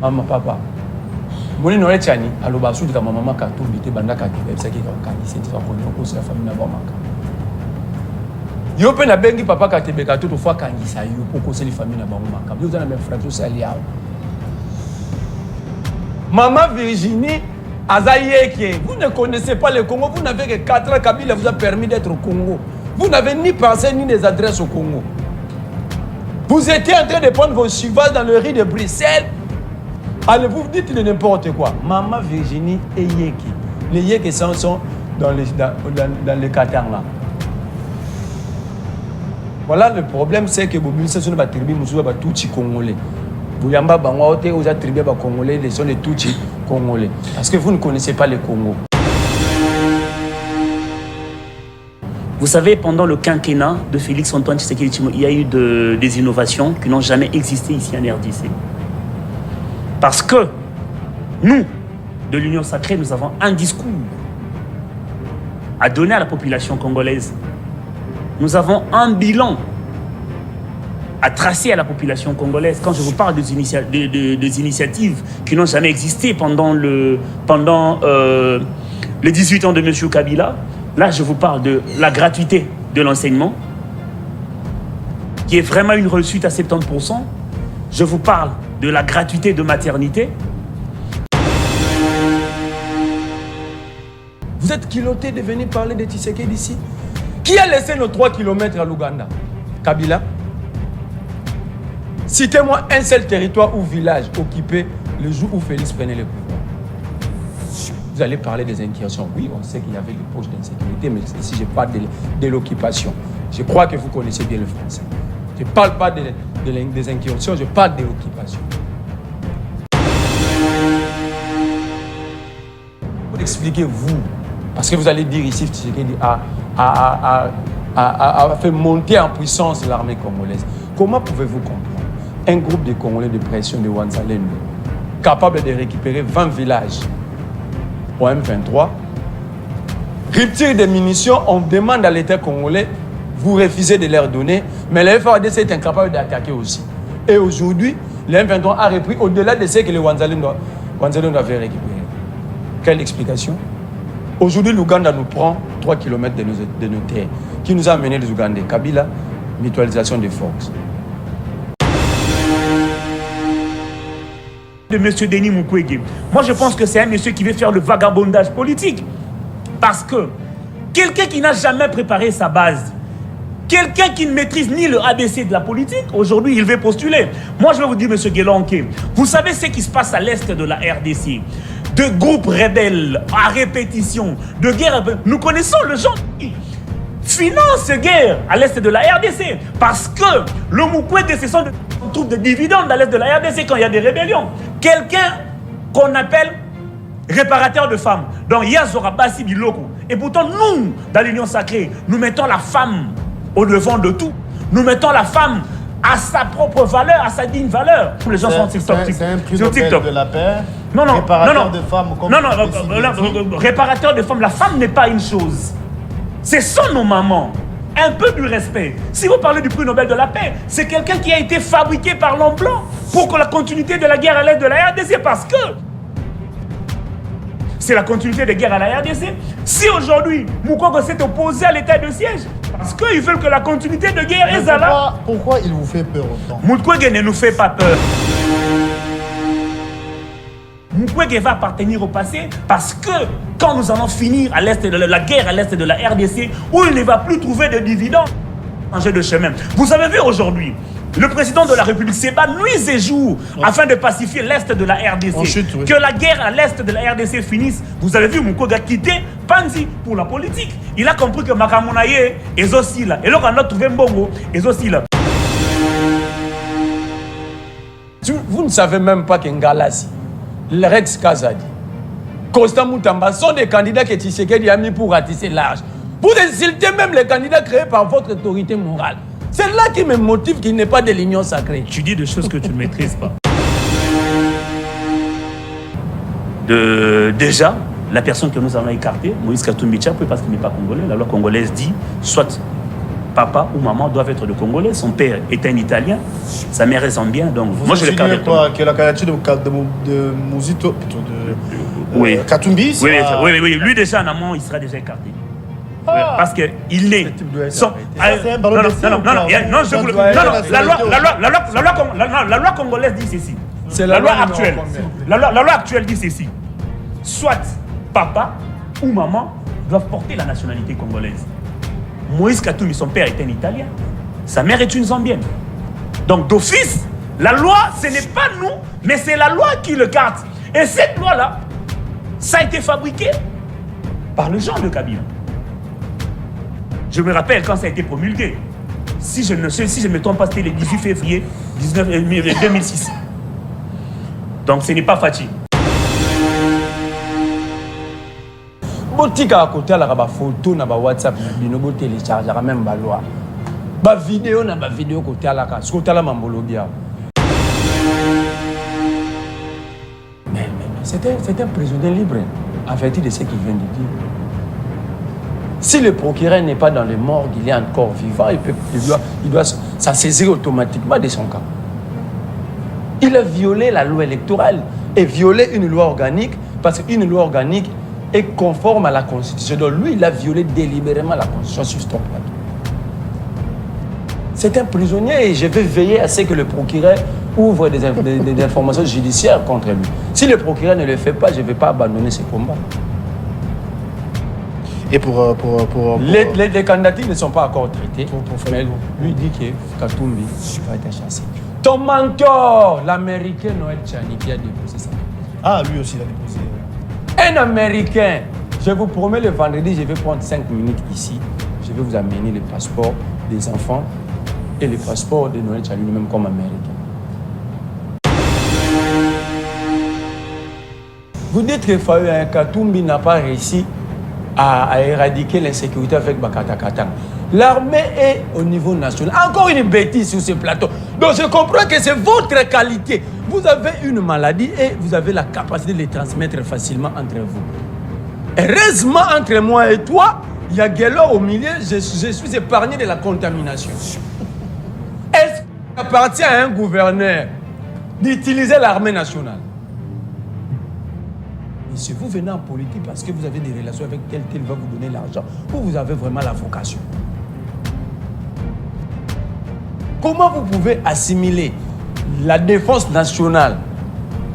Maman, papa. Moni no etiani aloba sudi ka maman Katumbi te banda ka kibebisa ki ka kanisi te fa konyo ko sa famille na ba maka. Yo pe na bengi papa ka tebeka to fois kangisa yo poko se li famille na ba maka. Yo za na même frère social ya. Maman Virginie Azayeke, vous ne connaissez pas le Congo, vous n'avez que 4 ans, Kabila vous a permis d'être au Congo. Vous n'avez ni pensé ni des adresses au Congo. Vous étiez en train de prendre vos suivages dans le riz de Bruxelles. Allez, vous dites de n'importe quoi. Maman Virginie et Yeki. Les Yeki sont dans les Katanga. Voilà le problème, c'est que Bobi Moussa sont tribu Moussa Touchi Congolais. Bouyamba Bangote, aux tribus congolais, les sont les Touchi Congolais. Parce que vous ne connaissez pas le Congo. Vous savez, pendant le quinquennat de Félix Antoine Tshisekedi, il y a eu des innovations qui n'ont jamais existé ici en RDC. Parce que nous, de l'Union Sacrée, nous avons un discours à donner à la population congolaise. Nous avons un bilan à tracer à la population congolaise. Quand je vous parle des initiatives qui n'ont jamais existé pendant les 18 ans de M. Kabila, là, je vous parle de la gratuité de l'enseignement, qui est vraiment une réussite à 70%. Je vous parle de la gratuité de maternité. Vous êtes culotté de venir parler de Tshisekedi d'ici. Qui a laissé nos 3 km à l'Ouganda? Kabila? Citez-moi un seul territoire ou village occupé le jour où Félix prenait le pouvoir. Vous allez parler des incursions. Oui, on sait qu'il y avait des poches d'insécurité, mais ici, je parle de l'occupation. Je crois que vous connaissez bien le français. Je ne parle pas des incursions, je parle de l'occupation. Pour expliquer vous, parce que vous allez dire ici, Tshisekedi a fait monter en puissance l'armée congolaise. Comment pouvez-vous comprendre un groupe de Congolais de pression de Wanzalendo capable de récupérer 20 villages au M23, rupture des munitions, on demande à l'État congolais, vous refusez de leur donner, mais le FARDC est incapable d'attaquer aussi. Et aujourd'hui, le M23 a repris au-delà de ce que le Wanzalendo avait récupéré. Quelle explication? Aujourd'hui, l'Ouganda nous prend 3 km de nos terres. Qui nous a amené les Ougandais? Kabila, mutualisation des forces. De M. Denis Mukwege. Moi, je pense que c'est un monsieur qui veut faire le vagabondage politique. Parce que quelqu'un qui n'a jamais préparé sa base, quelqu'un qui ne maîtrise ni le ABC de la politique, aujourd'hui, il veut postuler. Moi, je vais vous dire, M. Guélonké, vous savez ce qui se passe à l'est de la RDC? De groupes rebelles à répétition, de guerres. Nous connaissons le genre qui finance guerre à l'est de la RDC. Parce que le Mukwege, ce sont des troupes de dividendes à l'est de la RDC quand il y a des rébellions. Quelqu'un qu'on appelle réparateur de femmes. Donc, il y a Zorabasi Biloko. Et pourtant, nous, dans l'Union Sacrée, nous mettons la femme au devant de tout. Nous mettons la femme à sa propre valeur, à sa digne valeur. Les gens sont TikTok. C'est un prix Nobel de la paix. Non, réparateur de femmes. Comme réparateur de femmes, la femme n'est pas une chose. Ce sont nos mamans. Un peu du respect. Si vous parlez du prix Nobel de la paix, c'est quelqu'un qui a été fabriqué par l'homme blanc pour que la continuité de la guerre à l'est de la RDC, parce que c'est la continuité des guerres à la RDC. Si aujourd'hui, Mukwege s'est opposé à l'état de siège, parce qu'ils veulent que la continuité de guerre est là. Pourquoi il vous fait peur autant? Mukwege ne nous fait pas peur. Mukwege va appartenir au passé parce que quand nous allons finir à l'est de la guerre à l'est de la RDC, où il ne va plus trouver de dividendes, changer de chemin. Vous avez vu aujourd'hui, le président de la République s'est battu nuit et jour afin de pacifier l'est de la RDC. Ensuite, oui. Que la guerre à l'est de la RDC finisse. Vous avez vu Mukwege a quitté Panzi pour la politique. Il a compris que Makamunaye est aussi là. Et là, on a trouvé Mbongo est aussi là. Vous ne savez même pas que Ngalasi, le Rex Kazadi, Costa Moutamba sont des candidats que Tshisekedi a mis pour ratisser l'âge. Vous insultez même les candidats créés par votre autorité morale. C'est là qui me motive qu'il n'est pas de l'Union Sacrée. Tu dis des choses que tu ne maîtrises pas. Déjà, la personne que nous allons écarter, Moïse Katumbi Tchapoué, parce qu'il n'est pas congolais, la loi congolaise dit soit papa ou maman doivent être de Congolais. Son père est un Italien, sa mère est zambienne. Donc, Vous moi, je le insinuez cadre. quoi que la candidature de Mouzito, plutôt Oui. Katumbi sera- Oui. Lui, déjà, en amont, il sera déjà écarté. Ah. Ouais, parce qu'il est. type doit être son- arrêté. Ça, c'est un ballon d'essai ou non, quoi? je vous le- doit être non, non, la la loi congolaise dit ceci. C'est La la loi loi actuelle. numéro La loi actuelle dit ceci. Soit papa ou maman doivent porter la nationalité congolaise. Moïse Katumbi, son père est un Italien. Sa mère est une Zambienne. Donc d'office, la loi, ce n'est pas nous, mais c'est la loi qui le garde. Et cette loi-là, ça a été fabriqué par le gens de Kabila. Je me rappelle quand ça a été promulgué. Si je ne me trompe pas, c'était le 18 février 2006. Donc ce n'est pas Fatih. botika à côté à la photo na ba WhatsApp bino bo télécharger même ba loi ba vidéo na ba vidéo côté à la ka côté à la mambolobia mais c'est un prisonnier libre averti de ce qu'il vient de dire. Si le procureur n'est pas dans le morgue, il est encore vivant, il doit ça saisir automatiquement de son cas. Il a violé la loi électorale et violé une loi organique parce qu'une loi organique est conforme à la Constitution. Donc lui, il a violé délibérément la Constitution sur ce plateau. C'est un prisonnier et je vais veiller à ce que le procureur ouvre des informations judiciaires contre lui. Si le procureur ne le fait pas, je ne vais pas abandonner ce combat. Et pour Les candidatures ne sont pas encore traitées. Mais lui dit que Katumbi va être chassé. Ton mentor, l'Américain Noël Tchani, qui a déposé ça. Ah, lui aussi, il a déposé. Un Américain, je vous promets, le vendredi, je vais prendre 5 minutes ici. Je vais vous amener le passeport des enfants et le passeport de Noël Tchani, même comme Américain. Vous dites que Katumbi n'a pas réussi à éradiquer l'insécurité avec Bakata Katang. L'armée est au niveau national. Encore une bêtise sur ce plateau. Donc je comprends que c'est votre qualité. Vous avez une maladie et vous avez la capacité de les transmettre facilement entre vous. Heureusement, entre moi et toi, il y a Guélo au milieu, je suis épargné de la contamination. Est-ce qu'il appartient à un gouverneur d'utiliser l'armée nationale? Mais si vous venez en politique parce que vous avez des relations avec tel va vous donner l'argent, ou vous avez vraiment la vocation. Comment vous pouvez assimiler la défense nationale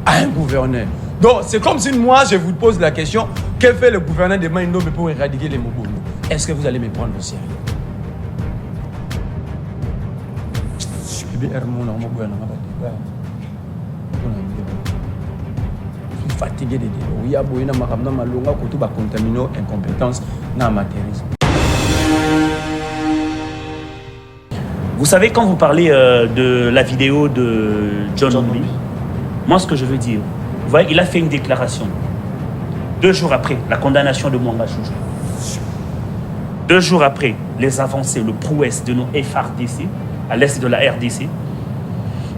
à un gouverneur? Donc, c'est comme si moi, je vous pose la question, que fait le gouverneur de Maïndombe pour éradiquer les Mobondo? Est-ce que vous allez me prendre au sérieux? Je suis fatigué de dire. Oui, il y a des contaminé incompétence dans l'amateurisme. Vous savez, quand vous parlez de la vidéo de John Numbi, moi, ce que je veux dire, vous voyez, il a fait une déclaration 2 jours après la condamnation de Mwanga Chouchou. 2 jours après les avancées, le prouesse de nos FRDC, à l'est de la RDC.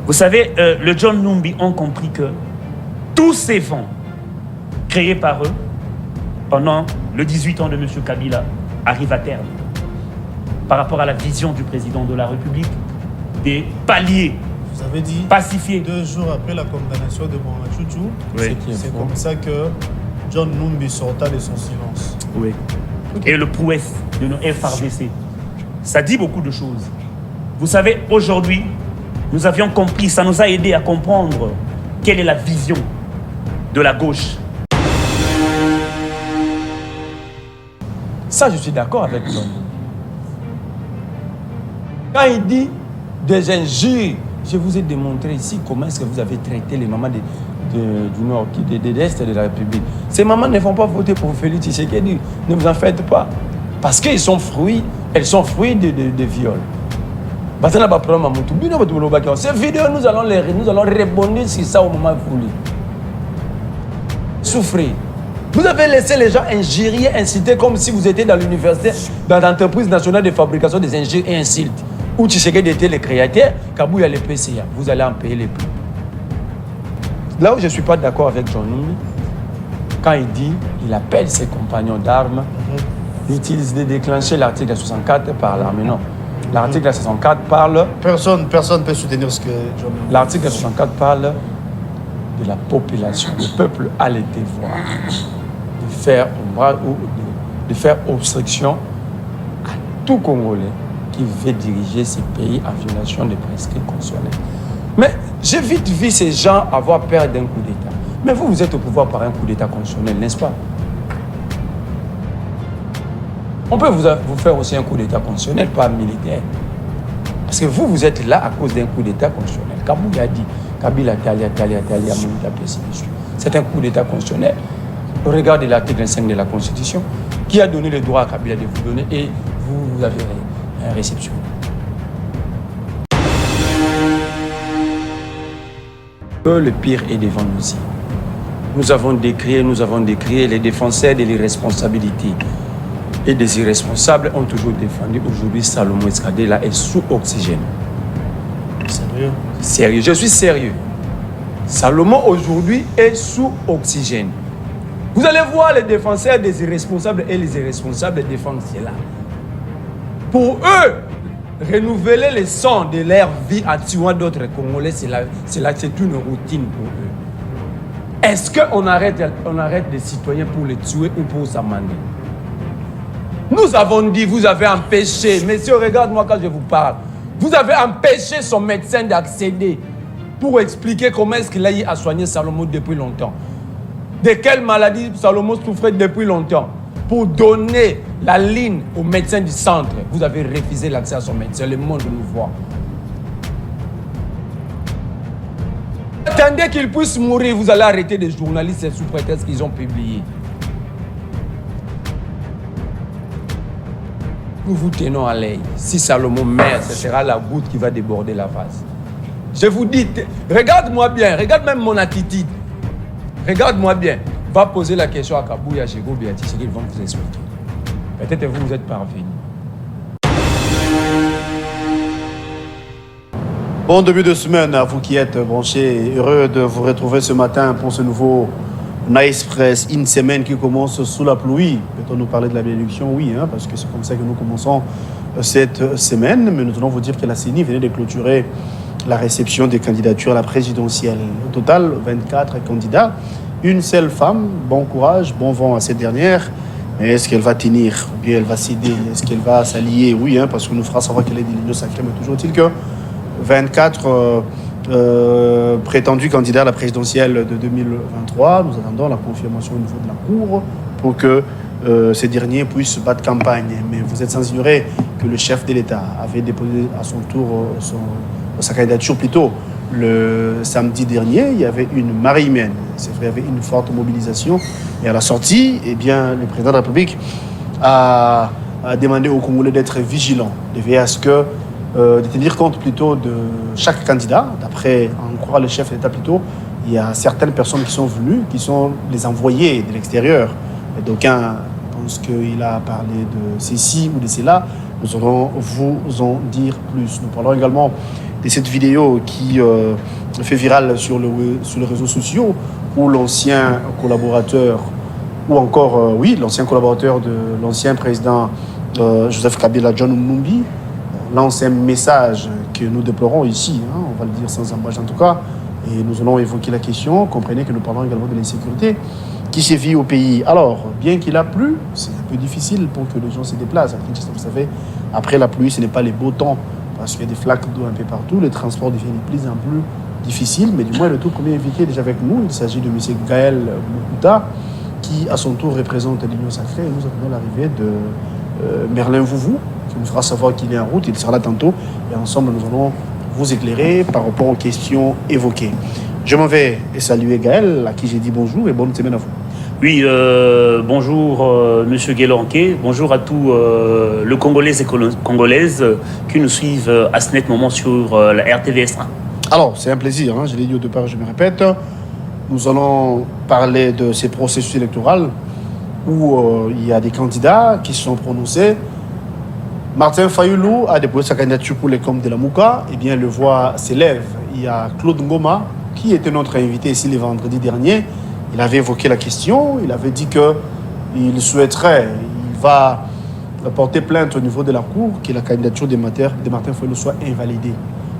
Vous savez, le John Numbi ont compris que tous ces vents créés par eux pendant le 18 ans de M. Kabila arrivent à terme. Par rapport à la vision du président de la République, des paliers Vous avez dit pacifiés. 2 jours après la condamnation de Mwanga Chouchou, Oui. c'est comme ça que John Numbi sorta de son silence. Oui. Et le prouesse de nos FRDC. Ça dit beaucoup de choses. Vous savez, aujourd'hui, nous avions compris, ça nous a aidé à comprendre quelle est la vision de la gauche. Ça, je suis d'accord avec John. Quand il dit des injures, je vous ai démontré ici comment est-ce que vous avez traité les mamans du Nord, de l'Est de la République. Ces mamans ne vont pas voter pour Félix Tshisekedi. Ne vous en faites pas. Parce qu'elles sont fruits de viol. Ces vidéos, nous allons répondre sur ça au moment voulu. Souffrez. Vous avez laissé les gens injurier, inciter comme si vous étiez dans l'université, dans l'entreprise nationale de fabrication des injures et insultes. Où Tshisekedi était le créateur, Kabouya le PCA. Vous allez en payer les prix. Là où je ne suis pas d'accord avec John Numbi, quand il appelle ses compagnons d'armes, de déclencher l'article 64 par l'armée. Non. L'article 64 parle... Personne ne peut soutenir ce que John Numbi. L'article 64 parle de la population. Le peuple a le devoir de faire ombrage ou de faire obstruction à tout Congolais qui veut diriger ce pays en violation des prescrits constitutionnels. Mais j'ai vite vu ces gens avoir peur d'un coup d'État. Mais vous êtes au pouvoir par un coup d'État constitutionnel, n'est-ce pas? On peut vous faire aussi un coup d'État constitutionnel, pas militaire. Parce que vous êtes là à cause d'un coup d'État constitutionnel. Kabila a dit, Kabila Tali, c'est un coup d'État constitutionnel. Regardez l'article 5 de la Constitution, qui a donné le droit à Kabila de vous donner et vous avez une réception. Le pire est devant nous aussi. Nous avons décrié les défenseurs de l'irresponsabilité. Et des irresponsables ont toujours défendu. Aujourd'hui, Salomon Escadela est sous oxygène. Sérieux? Sérieux, je suis sérieux. Salomon aujourd'hui est sous oxygène. Vous allez voir les défenseurs des irresponsables et les irresponsables défendre cela. Pour eux, renouveler les sons de leur vie en tuant d'autres Congolais, c'est une routine pour eux. Est-ce qu'on arrête des citoyens pour les tuer ou pour s'amender? Nous avons dit, vous avez empêché, messieurs, regarde-moi quand je vous parle, vous avez empêché son médecin d'accéder pour expliquer comment est-ce qu'il a eu à soigner Salomon depuis longtemps. De quelle maladie Salomon souffrait depuis longtemps. Pour donner la ligne au médecin du centre, vous avez refusé l'accès à son médecin, le monde nous voit. Attendez qu'il puisse mourir, vous allez arrêter des journalistes sous prétexte qu'ils ont publié. Nous vous tenons à l'œil. Si Salomon meurt, ce sera la goutte qui va déborder la vase. Je vous dis, regarde-moi bien, regarde même mon attitude. Regarde-moi bien. Va poser la question à Kabouya, Jego, Béatrice, ce qu'ils vont vous expliquer. Peut-être vous êtes parvenus. Bon début de semaine à vous qui êtes branchés. Heureux de vous retrouver ce matin pour ce nouveau Nice Press, une semaine qui commence sous la pluie. Peut-on nous parler de la bénédiction? Oui, hein, parce que c'est comme ça que nous commençons cette semaine. Mais nous allons vous dire que la CENI venait de clôturer la réception des candidatures à la présidentielle. Au total, 24 candidats, une seule femme. Bon courage, bon vent à cette dernière. Mais est-ce qu'elle va tenir ou bien elle va céder? Est-ce qu'elle va s'allier? Oui, hein, parce qu'on nous fera savoir qu'elle est des lignes sacrées. Mais toujours est-il que 24 prétendus candidats à la présidentielle de 2023. Nous attendons la confirmation au niveau de la Cour pour que ces derniers puissent battre campagne. Mais vous êtes sans ignorer que le chef de l'État avait déposé à son tour sa candidature plus tôt. Le samedi dernier, il y avait une marée humaine. C'est vrai, il y avait une forte mobilisation. Et à la sortie, eh bien, le président de la République a demandé aux Congolais d'être vigilants, de veiller à ce que de tenir compte plutôt de chaque candidat. D'après en croire le chef de l'État plutôt, il y a certaines personnes qui sont venues, qui sont les envoyés de l'extérieur. Et d'aucuns pensent qu'il a parlé de ceci ou de cela. Nous allons vous en dire plus. Nous parlerons également de cette vidéo qui fait viral sur les réseaux sociaux où l'ancien collaborateur, ou encore, l'ancien collaborateur de l'ancien président Joseph Kabila, John Numbi, lance un message que nous déplorons ici, hein, on va le dire sans embâche en tout cas, et nous allons évoquer la question. Comprenez que nous parlons également de l'insécurité qui sévit au pays. Alors, bien qu'il a plu, c'est un peu difficile pour que les gens se déplacent. Vous savez, après la pluie, ce n'est pas les beaux temps, parce qu'il y a des flaques d'eau un peu partout, le transport devient de plus en plus difficile, mais du moins le tout premier invité est déjà avec nous. Il s'agit de M. Gaël Moukouta, qui à son tour représente l'Union Sacrée, et nous attendons l'arrivée de Merlin Vouvou, qui nous fera savoir qu'il est en route. Il sera là tantôt, et ensemble nous allons vous éclairer par rapport aux questions évoquées. Je m'en vais saluer Gaël, à qui j'ai dit bonjour et bonne semaine à vous. Oui, bonjour Monsieur Guélanquet, bonjour à tous les Congolais et Congolaises qui nous suivent à ce net moment sur la RTVS 1. Alors, c'est un plaisir, hein, je l'ai dit au départ, je me répète. Nous allons parler de ces processus électoraux où il y a des candidats qui se sont prononcés. Martin Fayoulou a déposé sa candidature pour les Coms de la Mouka. Eh bien, le voix s'élève. Il y a Claude Ngoma, qui était notre invité ici le vendredi dernier. Il avait évoqué la question. Il avait dit qu'il souhaiterait, il va porté plainte au niveau de la Cour que la candidature de Martin Fayulu soit invalidée.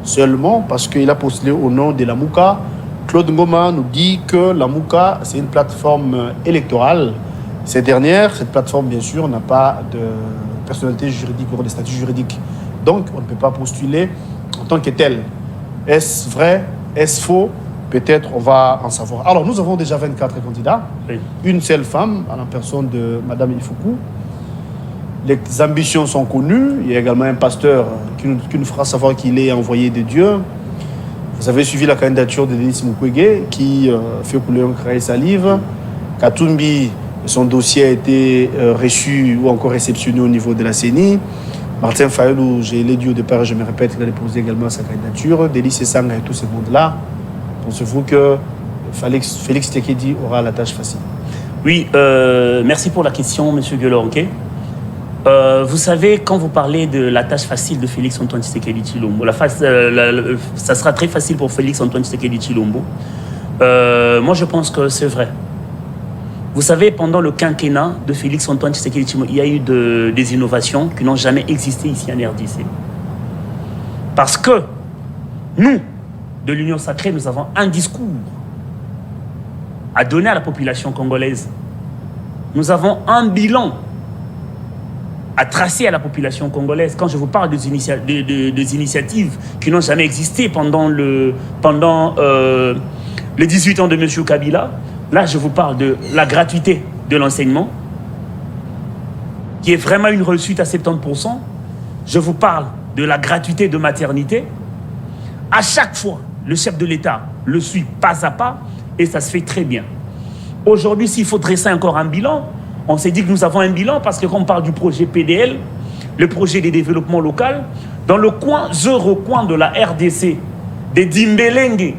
Seulement parce qu'il a postulé au nom de la Mouka. Claude Ngoma nous dit que la Mouka, c'est une plateforme électorale. Cette plateforme, bien sûr, n'a pas de personnalité juridique ou de statut juridique. Donc, on ne peut pas postuler en tant que tel. Est-ce vrai? Est-ce faux? Peut-être on va en savoir. Alors, nous avons déjà 24 candidats. Oui. Une seule femme, à la personne de Mme Ifuku. Les ambitions sont connues. Il y a également un pasteur qui nous fera savoir qu'il est envoyé de Dieu. Vous avez suivi la candidature de Denis Mukwege qui fait couler un craie salive. Katumbi, son dossier a été reçu ou encore réceptionné au niveau de la CENI. Martin Fayulu, je l'ai dit au départ, je me répète, il a déposé également sa candidature. Denis Sessanga et tout ce monde-là. Pensez-vous que Félix Tshisekedi aura la tâche facile? Oui, merci pour la question, M. Guelonke. Vous savez, quand vous parlez de la tâche facile de Félix Antoine Tshisekedi Tshilombo, ça sera très facile pour Félix Antoine Tshisekedi Tshilombo. Moi, je pense que c'est vrai. Vous savez, pendant le quinquennat de Félix Antoine Tshisekedi Tshilombo, il y a eu des innovations qui n'ont jamais existé ici en RDC. Parce que nous, de l'Union Sacrée, nous avons un discours à donner à la population congolaise. Nous avons un bilan à tracer à la population congolaise. Quand je vous parle des initiatives qui n'ont jamais existé pendant les 18 ans de M. Kabila, là, je vous parle de la gratuité de l'enseignement, qui est vraiment une réussite à 70%. Je vous parle de la gratuité de maternité. À chaque fois, le chef de l'État le suit pas à pas et ça se fait très bien. Aujourd'hui, s'il faut dresser encore un bilan, on s'est dit que nous avons un bilan parce que quand on parle du projet PDL, le projet de développement local, dans le coin, recoin de la RDC, des Dimbelenge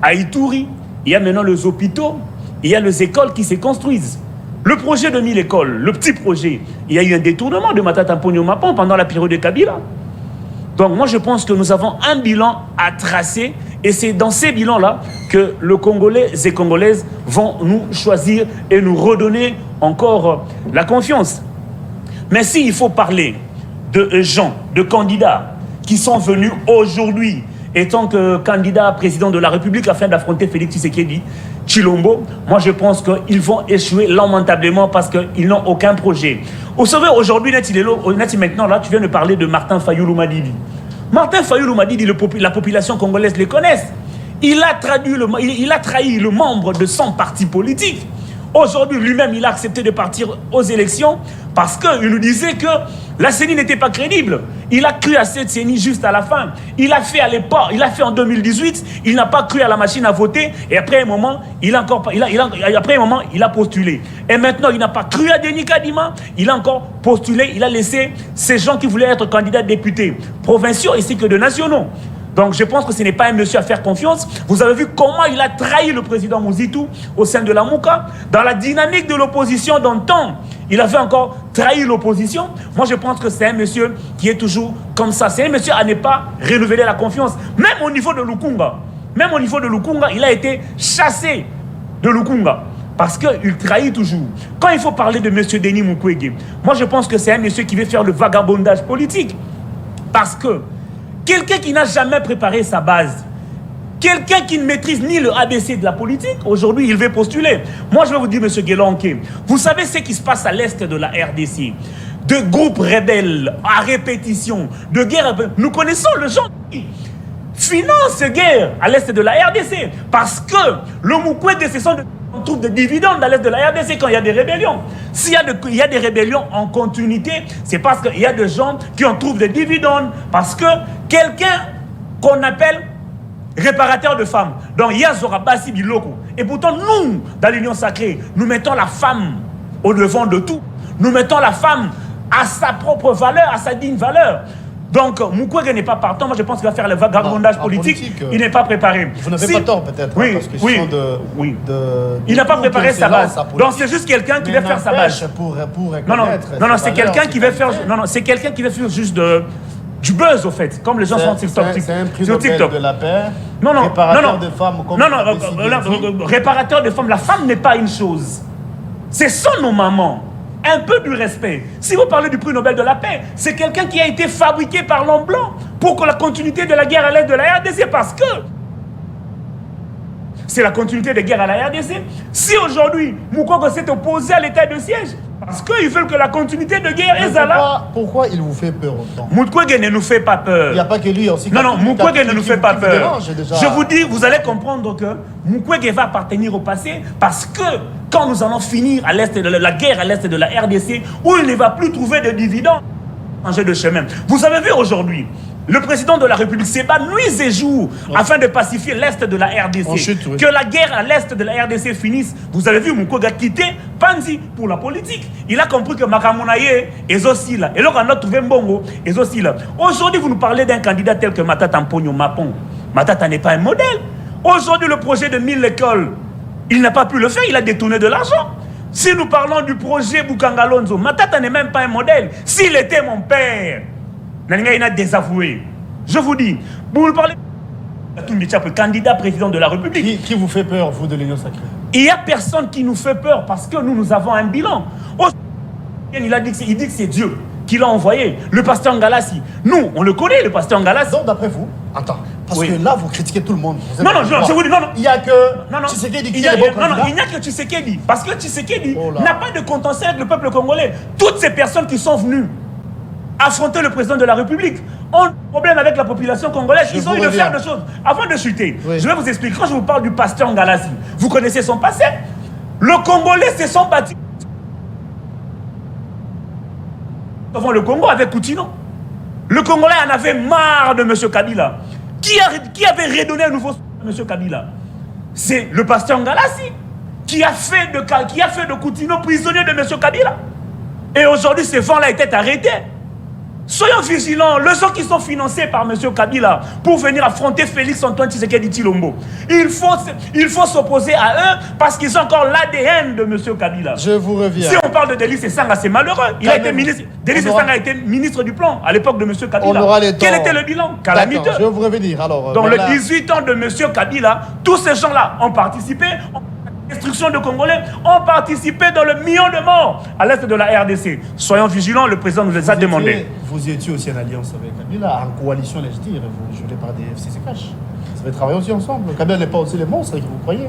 à Ituri, il y a maintenant les hôpitaux, il y a les écoles qui se construisent. Le projet de 1000 écoles, le petit projet, il y a eu un détournement de Matata Ponyo Mapon pendant la période de Kabila. Donc moi je pense que nous avons un bilan à tracer et c'est dans ces bilans-là que les Congolais et Congolaises vont nous choisir et nous redonner encore la confiance. Mais s'il faut parler de gens, de candidats qui sont venus aujourd'hui étant que candidat président de la République afin d'affronter Félix Tshisekedi Tshilombo, moi je pense qu'ils vont échouer lamentablement parce qu'ils n'ont aucun projet. Vous savez, aujourd'hui, maintenant, là, tu viens de parler de Martin Fayulu Madidi. Martin Fayulu Madidi, la population congolaise les connaît. Il a trahi le membre de son parti politique. Aujourd'hui, lui-même, il a accepté de partir aux élections parce qu'il nous disait que la CENI n'était pas crédible. Il a cru à cette CENI juste à la fin. Il a fait à l'époque, il a fait en 2018, il n'a pas cru à la machine à voter et après un moment, il a postulé. Et maintenant, il n'a pas cru à Denis Kadima, il a encore postulé, il a laissé ces gens qui voulaient être candidats députés provinciaux ainsi que de nationaux. Donc je pense que ce n'est pas un monsieur à faire confiance. Vous avez vu comment il a trahi le président Mouzitou au sein de la Mouka. Dans la dynamique de l'opposition d'antan, il avait encore trahi l'opposition. Moi je pense que c'est un monsieur qui est toujours comme ça. C'est un monsieur à ne pas renouveler la confiance. Même au niveau de Lukunga. Il a été chassé de Lukunga. Parce qu'il trahit toujours. Quand il faut parler de monsieur Denis Mukwege, moi je pense que c'est un monsieur qui veut faire le vagabondage politique. Parce que quelqu'un qui n'a jamais préparé sa base, quelqu'un qui ne maîtrise ni le ABC de la politique, aujourd'hui, il veut postuler. Moi, je vais vous dire, M. Guelonke, vous savez ce qui se passe à l'est de la RDC? De groupes rebelles à répétition, de guerres. Nous connaissons le gens qui financent ces guerres à l'est de la RDC. Parce que le Mukwege, ce sont on trouve des dividendes à l'est de la RDC quand il y a des rébellions. S'il y a des rébellions en continuité, c'est parce qu'il y a des gens qui en trouvent des dividendes. Parce que quelqu'un qu'on appelle réparateur de femmes, donc il y a Zorabasi Biloko. Et pourtant, nous, dans l'Union Sacrée, nous mettons la femme au devant de tout. Nous mettons la femme à sa propre valeur, à sa digne valeur. Donc, Mukwege n'est pas partant. Moi, je pense qu'il va faire le vagabondage politique. Il n'est pas préparé. Vous n'avez pas tort, peut-être. Oui, parce que il n'a pas préparé sa base. Donc, c'est juste quelqu'un qui veut faire sa base. Non, c'est quelqu'un qui veut faire. Non, c'est quelqu'un qui veut faire juste du buzz, au fait. Comme les gens sont sur TikTok. C'est un prix Nobel de la paix. Réparateur de femmes. Réparateur de femmes. La femme n'est pas une chose. Ce sont nos mamans. un peu du respect. Si vous parlez du prix Nobel de la paix, c'est quelqu'un qui a été fabriqué par l'homme blanc pour que la continuité de la guerre à l'est de la RDC, parce que c'est la continuité des guerres à la RDC. Si aujourd'hui, Moukoko s'est opposé à l'état de siège, parce qu'ils veulent que la continuité de guerre est là. Pourquoi il vous fait peur autant? Mukwege ne nous fait pas peur. Il n'y a pas que lui aussi. Non, Mukwege ne nous fait pas peur. Déjà. Je vous dis, vous allez comprendre que Mukwege va appartenir au passé, parce que quand nous allons finir à l'est de la guerre à l'est de la RDC, où il ne va plus trouver de dividendes, changer de chemin. Vous avez vu aujourd'hui, le président de la République s'est battu nuit et jour afin de pacifier l'est de la RDC. Ensuite, oui. Que la guerre à l'est de la RDC finisse. Vous avez vu Mukwege quitter Panzi pour la politique. Il a compris que Makamonaye est aussi là. Et là, on a trouvé Mbongo est aussi là. Aujourd'hui, vous nous parlez d'un candidat tel que Matata Mpogno Mapon. Matata n'est pas un modèle. Aujourd'hui, le projet de 1000 écoles, il n'a pas pu le faire, il a détourné de l'argent. Si nous parlons du projet Bukangalonzo, Matata n'est même pas un modèle. S'il était mon père, il a désavoué. Je vous dis, vous parlez de candidat président de la République. Qui vous fait peur, vous, de l'Union sacrée? Il n'y a personne qui nous fait peur parce que nous avons un bilan. Il dit que c'est Dieu qui l'a envoyé. Le pasteur Ngalassi. Nous, on le connaît, le pasteur Ngalassi. Donc, d'après vous, attends, parce que là, vous critiquez tout le monde. Non, je vous dis, non. Il n'y a que Tshisekedi qui est bon candidat. Il n'y a que Tshisekedi. Parce que Tshisekedi n'a pas de contentieux avec le peuple congolais. Toutes ces personnes qui sont venues affronter le président de la République ont un problème avec la population congolaise. Ils ont eu de faire des choses. Avant de chuter, je vais vous expliquer. Quand je vous parle du pasteur Ngalassi, vous connaissez son passé. Le Congolais se sont battus devant le Congo avec Koutino. Le Congolais en avait marre de M. Kabila. Qui avait redonné un nouveau à M. Kabila? C'est le pasteur Ngalassi qui a fait de Koutino prisonnier de M. Kabila. Et aujourd'hui, ces fonds-là étaient arrêtés. Soyons vigilants, les gens qui sont financés par M. Kabila pour venir affronter Félix Antoine Tshisekedi Tshilombo, il faut s'opposer à eux parce qu'ils ont encore l'ADN de M. Kabila. Je vous reviens. Si on parle de Délice Essanga, c'est malheureux. Délice Essanga a été ministre du plan à l'époque de M. Kabila. On aura les temps. Quel était le bilan? Calamiteux. Je vais vous revenir. Alors, dans les 18 ans de M. Kabila, tous ces gens-là ont participé. Destruction de Congolais ont participé dans le million de morts à l'est de la RDC. Soyons vigilants, le président nous les a demandé. Vous étiez aussi en alliance avec Kabila, en coalition, je dire. Vous jouez par des FCCH. Vous avez travaillé aussi ensemble. Kabila n'est pas aussi les monstres que vous croyez.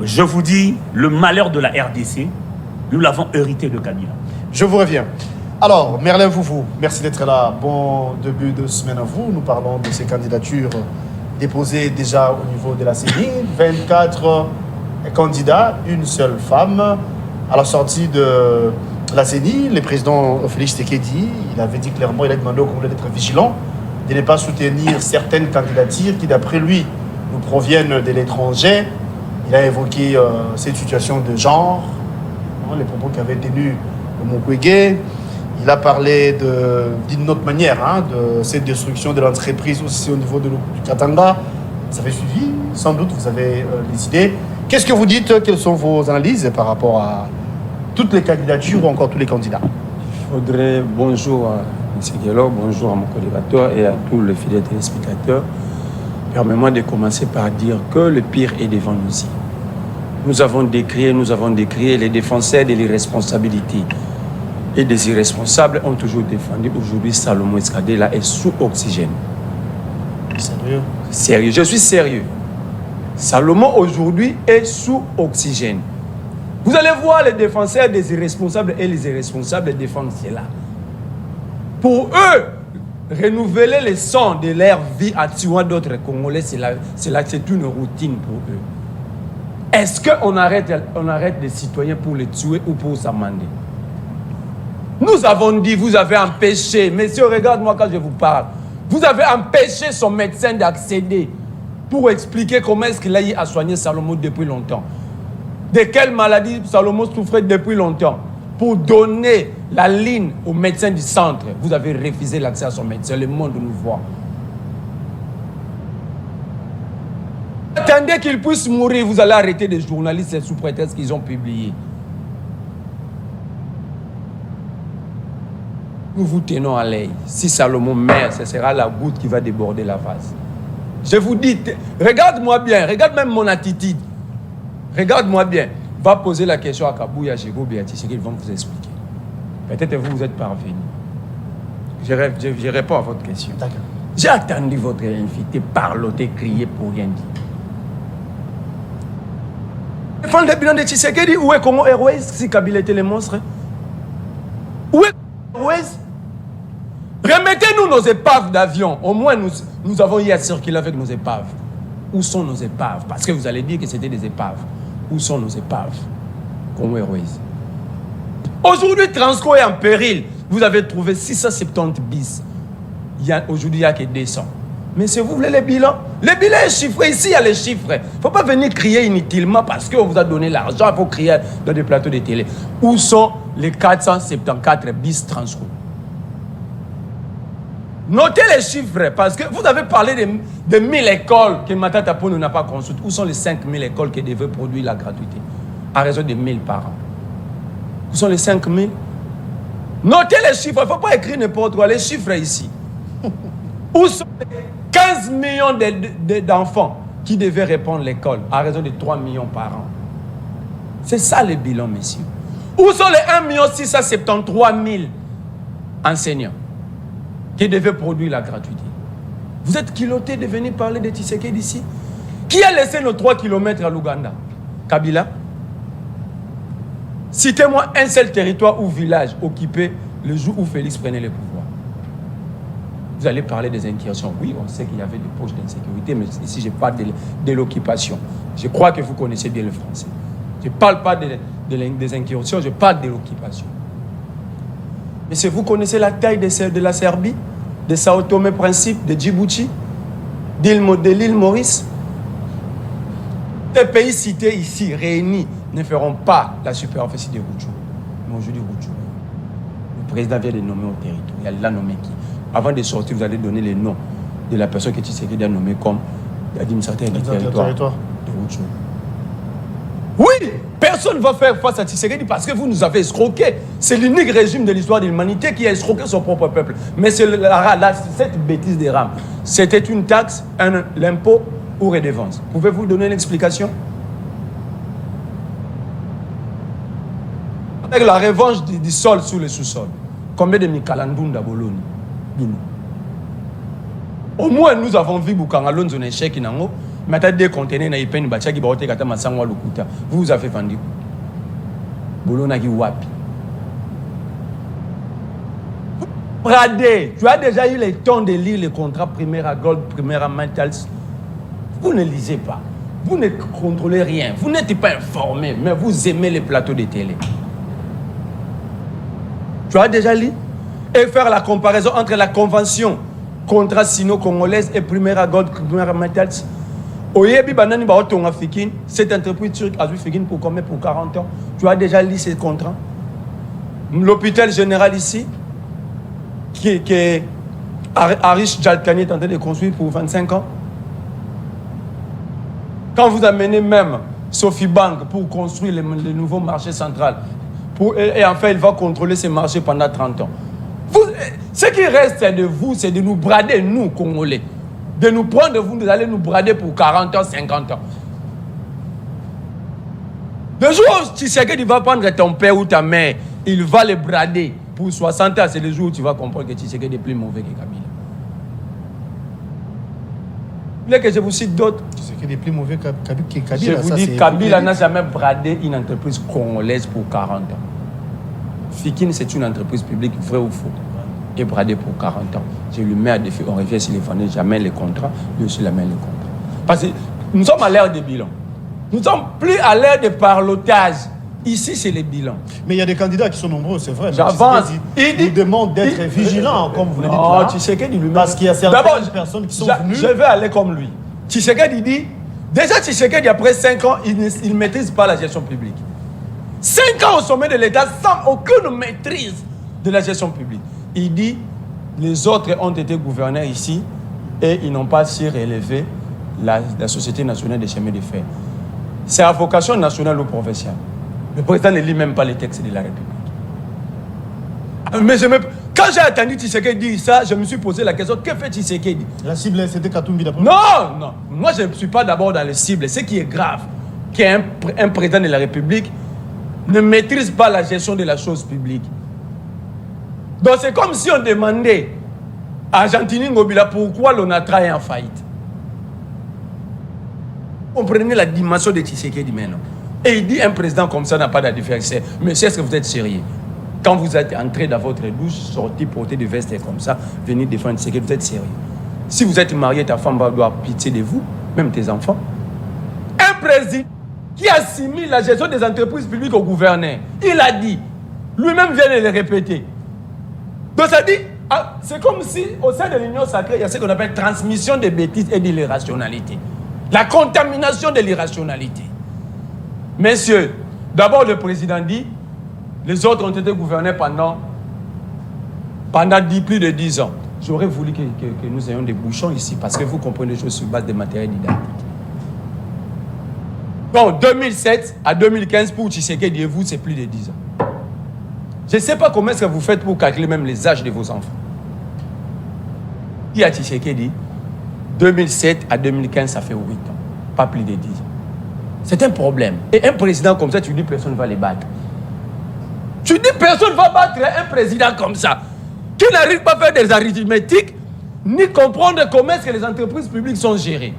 Je vous dis, le malheur de la RDC, nous l'avons hérité de Kabila. Je vous reviens. Alors, Merlin Foufou, merci d'être là. Bon début de semaine à vous. Nous parlons de ces candidatures déposées déjà au niveau de la CENI. 24 candidats, une seule femme. À la sortie de la CENI, le président Félix Tshisekedi, il avait dit clairement, il a demandé au Congolais d'être vigilant, de ne pas soutenir certaines candidatures qui, d'après lui, nous proviennent de l'étranger. Il a évoqué cette situation de genre, les propos qu'avait tenus Mukwege. Il a parlé d'une autre manière, de cette destruction de l'entreprise aussi au niveau du Katanga. Ça avait suivi, sans doute, vous avez des idées. Qu'est-ce que vous dites? Quelles sont vos analyses par rapport à toutes les candidatures ou encore tous les candidats? Bonjour à M. Guélo, bonjour à mon collaborateur et à tous les fidèles téléspectateurs. Permettez-moi de commencer par dire que le pire est devant nous ici. Nous avons décrié les défenseurs de l'irresponsabilité. Et des irresponsables ont toujours défendu. Aujourd'hui, Salomon Eskadela est sous oxygène. Sérieux? Sérieux, je suis sérieux. Salomon aujourd'hui est sous oxygène. Vous allez voir les défenseurs des irresponsables et les irresponsables défendre cela. Pour eux, renouveler les sons de leur vie à tuer d'autres Congolais, c'est une routine pour eux. Est-ce qu'on arrête les citoyens pour les tuer ou pour s'amender? Nous avons dit, vous avez empêché, messieurs, regarde-moi quand je vous parle, vous avez empêché son médecin d'accéder pour expliquer comment est-ce qu'il a eu à soigner Salomon depuis longtemps. De quelle maladie Salomon souffrait depuis longtemps. Pour donner la ligne au médecin du centre, vous avez refusé l'accès à son médecin. Le monde nous voit. Attendez qu'il puisse mourir, vous allez arrêter des journalistes sous prétexte qu'ils ont publié. Nous vous tenons à l'œil. Si Salomon meurt, ce sera la goutte qui va déborder la vase. Je vous dis, regarde-moi bien, regarde même mon attitude. Regarde-moi bien. Va poser la question à Kabouya, Jego, Béatrice, qu'ils vont vous expliquer. Peut-être vous êtes parvenu. Je réponds à votre question. D'accord. J'ai attendu votre invité parloter, crier pour rien dire. Défendre le bilan de Tshisekedi, où est Congo Airways si Kabila était le monstre? Où est Congo Airways? Remettez-nous nos épaves d'avion. Au moins, nous avons eu à circuler avec nos épaves. Où sont nos épaves? Parce que vous allez dire que c'était des épaves. Où sont nos épaves? Congo Airways. Aujourd'hui, Transco est en péril. Vous avez trouvé 670 bis. Aujourd'hui, il n'y a que 200. Mais si vous voulez les bilans, les bilans est chiffré. Ici, il y a les chiffres. Il ne faut pas venir crier inutilement parce qu'on vous a donné l'argent. Il faut crier dans des plateaux de télé. Où sont les 474 bis Transco? Notez les chiffres parce que vous avez parlé de 1000 écoles que Matata Ponyo n'a pas construites. Où sont les 5000 écoles qui devaient produire la gratuité à raison de 1000 par an? Où sont les 5000? Notez les chiffres. Il ne faut pas écrire n'importe quoi. Les chiffres ici. Où sont les 15 millions d'enfants qui devaient répondre à l'école à raison de 3 millions par an? C'est ça le bilan, messieurs. Où sont les 1 673 000 enseignants qui devaient produire la gratuité? Vous êtes culottés de venir parler de Tshisekedi d'ici? Qui a laissé nos 3 km à l'Ouganda? Kabila? Citez-moi un seul territoire ou village occupé le jour où Félix prenait le pouvoir. Vous allez parler des incursions. Oui, on sait qu'il y avait des poches d'insécurité, mais ici, je parle de l'occupation. Je crois que vous connaissez bien le français. Je ne parle pas des incursions, je parle de l'occupation. Mais si vous connaissez la taille de la Serbie, de Sao Tomé Principe, de Djibouti, de l'île Maurice, les pays cités ici, réunis, ne feront pas la superficie de Rutshuru. Mais aujourd'hui, Rutshuru, le président vient de nommer au territoire. Il a nommé qui? Avant de sortir, vous allez donner les noms de la personne que Tshisekedi a nommée comme administrateur du territoire de Rutshuru. Oui, personne ne va faire face à Tshisekedi parce que vous nous avez escroqués. C'est l'unique régime de l'histoire de l'humanité qui a escroqué son propre peuple. Mais c'est cette bêtise des rames. C'était une taxe, l'impôt ou redevance. Pouvez-vous donner une explication? Avec la revanche du sol sous le sous-sol. Combien de Mikalandunda Boloni? Au moins, nous avons vu Boukangalon zone échec nango. Mais des conteneurs na ipeni bachaki baote kata masangwa lukuta. Vous avez vendu. Bolona ki wapi? Bradé, tu as déjà eu le temps de lire les contrats primaires à Gold, primaire à Metals. Vous ne lisez pas. Vous ne contrôlez rien. Vous n'êtes pas informé, mais vous aimez les plateaux de télé. Tu as déjà lu? Et faire la comparaison entre la convention contrat sino-congolaise et primaire Gold, primaire Metals. Oyebi Banani Baotonga Fikin, cette entreprise turque a vu Fikin pour combien? Pour 40 ans. Tu as déjà lu ces contrats? L'hôpital général ici, qui Arish Jalkani est en train de construire pour 25 ans. Quand vous amenez même Sophie Bank pour construire le nouveau marché central, et enfin il va contrôler ces marchés pendant 30 ans. Ce qui reste de vous, c'est de nous brader, nous, Congolais. De nous prendre, vous allez nous brader pour 40 ans, 50 ans. Le jour où Tshisekedi va prendre ton père ou ta mère, il va le brader pour 60 ans. C'est le jour où tu vas comprendre que Tshisekedi est plus mauvais que Kabila. Vous voulez que je vous cite d'autres? Tshisekedi est plus mauvais que Kabila. Je vous dis, Kabila n'a jamais bradé une entreprise congolaise pour 40 ans. Fikin, c'est une entreprise publique, vrai ou faux? Et bradé pour 40 ans. Je lui mets à défi, on revient sur les vendeurs, jamais les contrats, lui aussi la main les contrats. Parce que nous sommes à l'ère des bilans. Nous ne sommes plus à l'ère de parlotage. Ici, c'est les bilans. Mais il y a des candidats qui sont nombreux, c'est vrai. J'avance. Il nous demande d'être vigilants, comme vous le dites là. Tshisekedi lui-même. Parce qu'il y a certaines personnes qui sont venues. Je vais aller comme lui. Tshisekedi dit, déjà Tshisekedi, après 5 ans, il ne maîtrise pas la gestion publique. 5 ans au sommet de l'État sans aucune maîtrise de la gestion publique. Il dit, les autres ont été gouverneurs ici et ils n'ont pas su relever la Société nationale des chemins de fer. C'est à vocation nationale ou professionnelle. Le président ne lit même pas les textes de la République. Mais quand j'ai entendu Tshisekedi dire ça, je me suis posé la question, que fait Tshisekedi? La cible, c'était Katumbi d'après. Non, non. Moi, je ne suis pas d'abord dans les cibles. Ce qui est grave, qu'un président de la République ne maîtrise pas la gestion de la chose publique. Donc c'est comme si on demandait à Gentini Ngobila pourquoi l'ONATRA est en faillite. Comprenez la dimension de Tshisekedi maintenant. Et il dit un président comme ça n'a pas d'adversaire. Monsieur, est-ce que vous êtes sérieux? Quand vous êtes entré dans votre douche, sorti, porter des vestes comme ça, venir défendre Tshisekedi, vous êtes sérieux. Si vous êtes marié, ta femme va avoir pitié de vous, même tes enfants. Un président qui assimile la gestion des entreprises publiques au gouverneur, il a dit, lui-même vient de le répéter. Donc ça dit, c'est comme si au sein de l'Union sacrée, il y a ce qu'on appelle transmission des bêtises et de l'irrationalité. La contamination de l'irrationalité. Messieurs, d'abord le président dit, les autres ont été gouvernés pendant plus de 10 ans. J'aurais voulu que nous ayons des bouchons ici, parce que vous comprenez les choses sur base de matériel didactique. Donc, 2007 à 2015, pour Tshisekedi et vous, c'est plus de 10 ans. Je ne sais pas comment est-ce que vous faites pour calculer même les âges de vos enfants. Il y a Tshisekedi, 2007 à 2015, ça fait 8 ans. Pas plus de 10 ans. C'est un problème. Et un président comme ça, tu dis personne ne va les battre. Tu dis personne ne va battre un président comme ça, qui n'arrive pas à faire des arithmétiques, ni comprendre comment est-ce que les entreprises publiques sont gérées.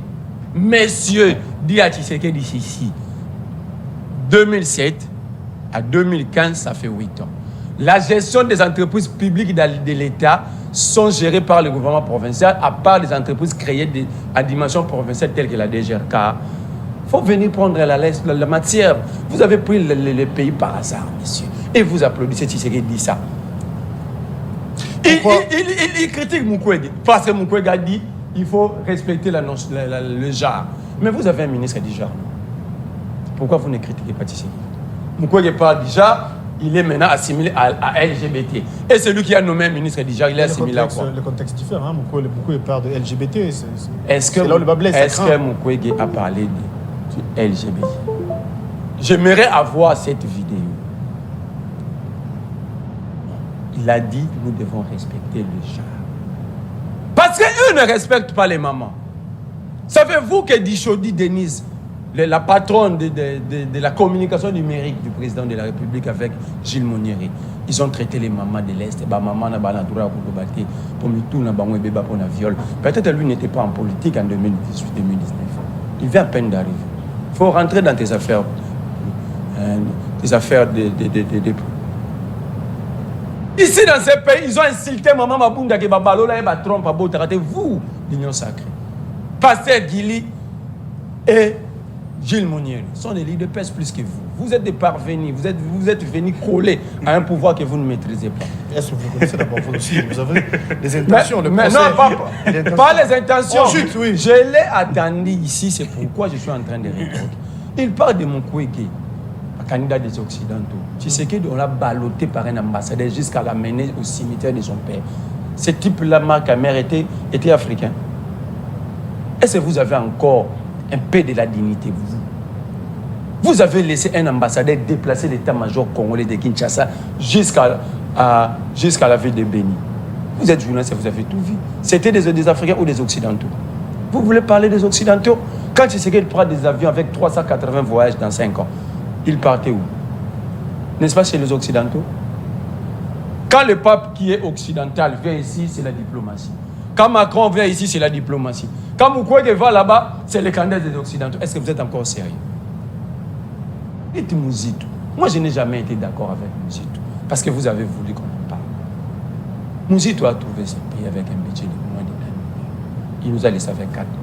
Messieurs, dit à Tshisekedi ici, 2007 à 2015, ça fait 8 ans. La gestion des entreprises publiques de l'État sont gérées par le gouvernement provincial, à part les entreprises créées à dimension provinciale telles que la DGRK. Il faut venir prendre la matière. Vous avez pris le pays par hasard, messieurs. Et vous applaudissez Tshisekedi dit ça. Il critique Mukwege. Parce que Mukwege a dit il faut respecter le genre. Mais vous avez un ministre du genre. Pourquoi vous ne critiquez pas Tshisekedi? Mukwege parle du genre, il est maintenant assimilé à LGBT. Et celui qui a nommé un ministre du genre, il est assimilé à quoi? Le contexte diffère. Hein? Mukwege parle de LGBT. Est-ce que Mukwege a parlé de LGBT? J'aimerais avoir cette vidéo. Il a dit nous devons respecter le genre. Parce qu'eux ne respectent pas les mamans. Savez-vous que Dishodi Denise, la patronne de la communication numérique du président de la République avec Gilles Monieri, ils ont traité les mamans de l'Est. Maman n'a pas le droit de pour un viol. Peut-être lui n'était pas en politique en 2018-2019. Il vient à peine d'arriver. Il faut rentrer dans tes affaires. Ici, dans ces pays, ils ont insulté Maman Mabunda qui Babalola et Trump à vous, l'Union sacrée. Pasteur Guili et Gilles Monieri sont des leaders de pèse plus que vous. Vous êtes des parvenus, vous êtes venus coller à un pouvoir que vous ne maîtrisez pas. Est-ce que vous connaissez d'abord vous aussi? Vous avez des intentions de mais non, pas les intentions. Ensuite, oui. Je l'ai attendu ici, c'est pourquoi je suis en train de répondre. Il parle de Mukwege, candidat des Occidentaux. Tshisekedi, on l'a ballotté par un ambassadeur jusqu'à l'amener au cimetière de son père. Ce type-là, Marc Amer, était africain. Est-ce que vous avez encore un peu de la dignité, vous avez laissé un ambassadeur déplacer l'état-major congolais de Kinshasa jusqu'à la ville de Béni. Vous êtes journaliste et vous avez tout vu. C'était des Africains ou des Occidentaux? Vous voulez parler des Occidentaux? Quand Tshisekedi prend des avions avec 380 voyages dans 5 ans, il partait où? N'est-ce pas chez les Occidentaux? Quand le pape qui est occidental vient ici, c'est la diplomatie. Quand Macron vient ici, c'est la diplomatie. Quand Mukwege va là-bas, c'est le candidat des Occidentaux. Est-ce que vous êtes encore sérieux? Dites Mouzito. Moi, je n'ai jamais été d'accord avec Mouzito. Parce que vous avez voulu qu'on en parle. Mouzito a trouvé ce pays avec un budget de moins de 1 milliard. Il nous a laissé avec 4 milliards.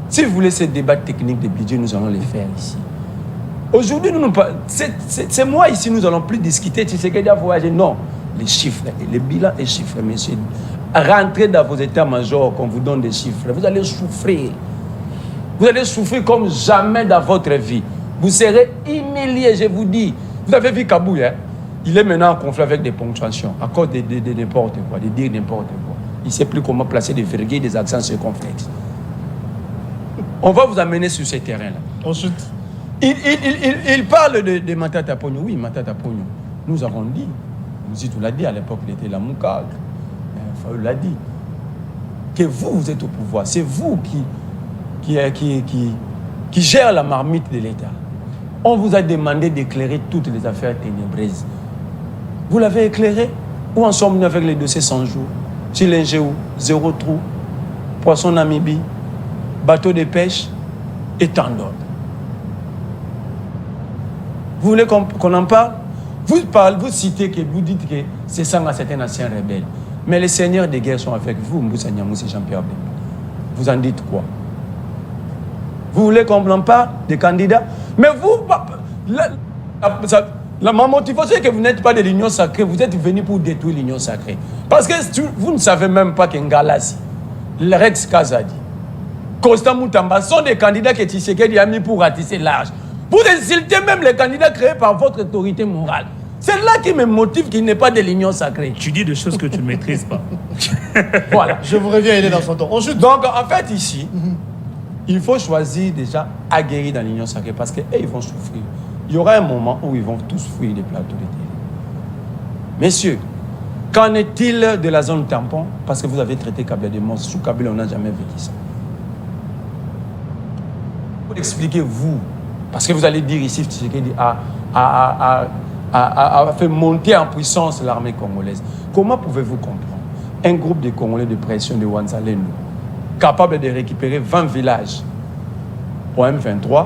Si vous voulez ces débats techniques de budget, nous allons les faire ici. Aujourd'hui, c'est moi ici, nous allons plus discuter. Tu sais qu'il y a voyagé. Non. Les chiffres, les bilans et chiffres, messieurs. Rentrez dans vos états-majors, qu'on vous donne des chiffres. Vous allez souffrir. Vous allez souffrir comme jamais dans votre vie. Vous serez humilié, je vous dis. Vous avez vu Kaboul, hein? Il est maintenant en conflit avec des ponctuations, à cause de n'importe quoi, de dire n'importe quoi. Il ne sait plus comment placer des virgules, des accents circonflexes. On va vous amener sur ces terrains-là. Ensuite, il parle de Matata Pogno. Oui, Matata Pogno. Nous avons dit, Mouzito l'a dit à l'époque, il était la Moukag. Fayoul l'a dit. Que vous êtes au pouvoir. C'est vous qui gère la marmite de l'État. On vous a demandé d'éclairer toutes les affaires ténébreuses. Vous l'avez éclairé? Où en sommes-nous avec les dossiers 100 jours? Chilingéou, zéro trou, poisson Namibie, bateau de pêche et tant d'autres. Vous voulez qu'on en parle? Vous citez que vous dites que c'est ça à certains anciens rebelles. Mais les seigneurs de guerre sont avec vous, Moussa Niamous et Jean-Pierre Bemba. Vous en dites quoi? Vous voulez qu'on en parle des candidats? Mais vous, ma motivation est que vous n'êtes pas de l'Union sacrée, vous êtes venus pour détruire l'Union sacrée. Parce que vous ne savez même pas qu'Ngalasi, le Rex Kazadi, Constant Moutamba sont des candidats que Tshisekedi a mis pour ratisser l'âge. Vous insultez même les candidats créés par votre autorité morale. C'est là qui me motive qu'il n'est pas de l'Union sacrée. Tu dis des choses que tu ne maîtrises pas. Voilà. Je vous reviens, il est dans son temps. Ensuite, donc, en fait, ici, il faut choisir déjà aguerris dans l'Union sacrée parce qu'ils vont souffrir. Il y aura un moment où ils vont tous fuir les plateaux de télé. Messieurs, qu'en est-il de la zone tampon? Parce que vous avez traité Kabila de monstre. Sous Kabila, on n'a jamais vécu ça. Pour expliquer, vous, parce que vous allez dire ici, Tshisekedi a fait monter en puissance l'armée congolaise. Comment pouvez-vous comprendre un groupe de Congolais de pression de Wanzalendo capable de récupérer 20 villages au M23,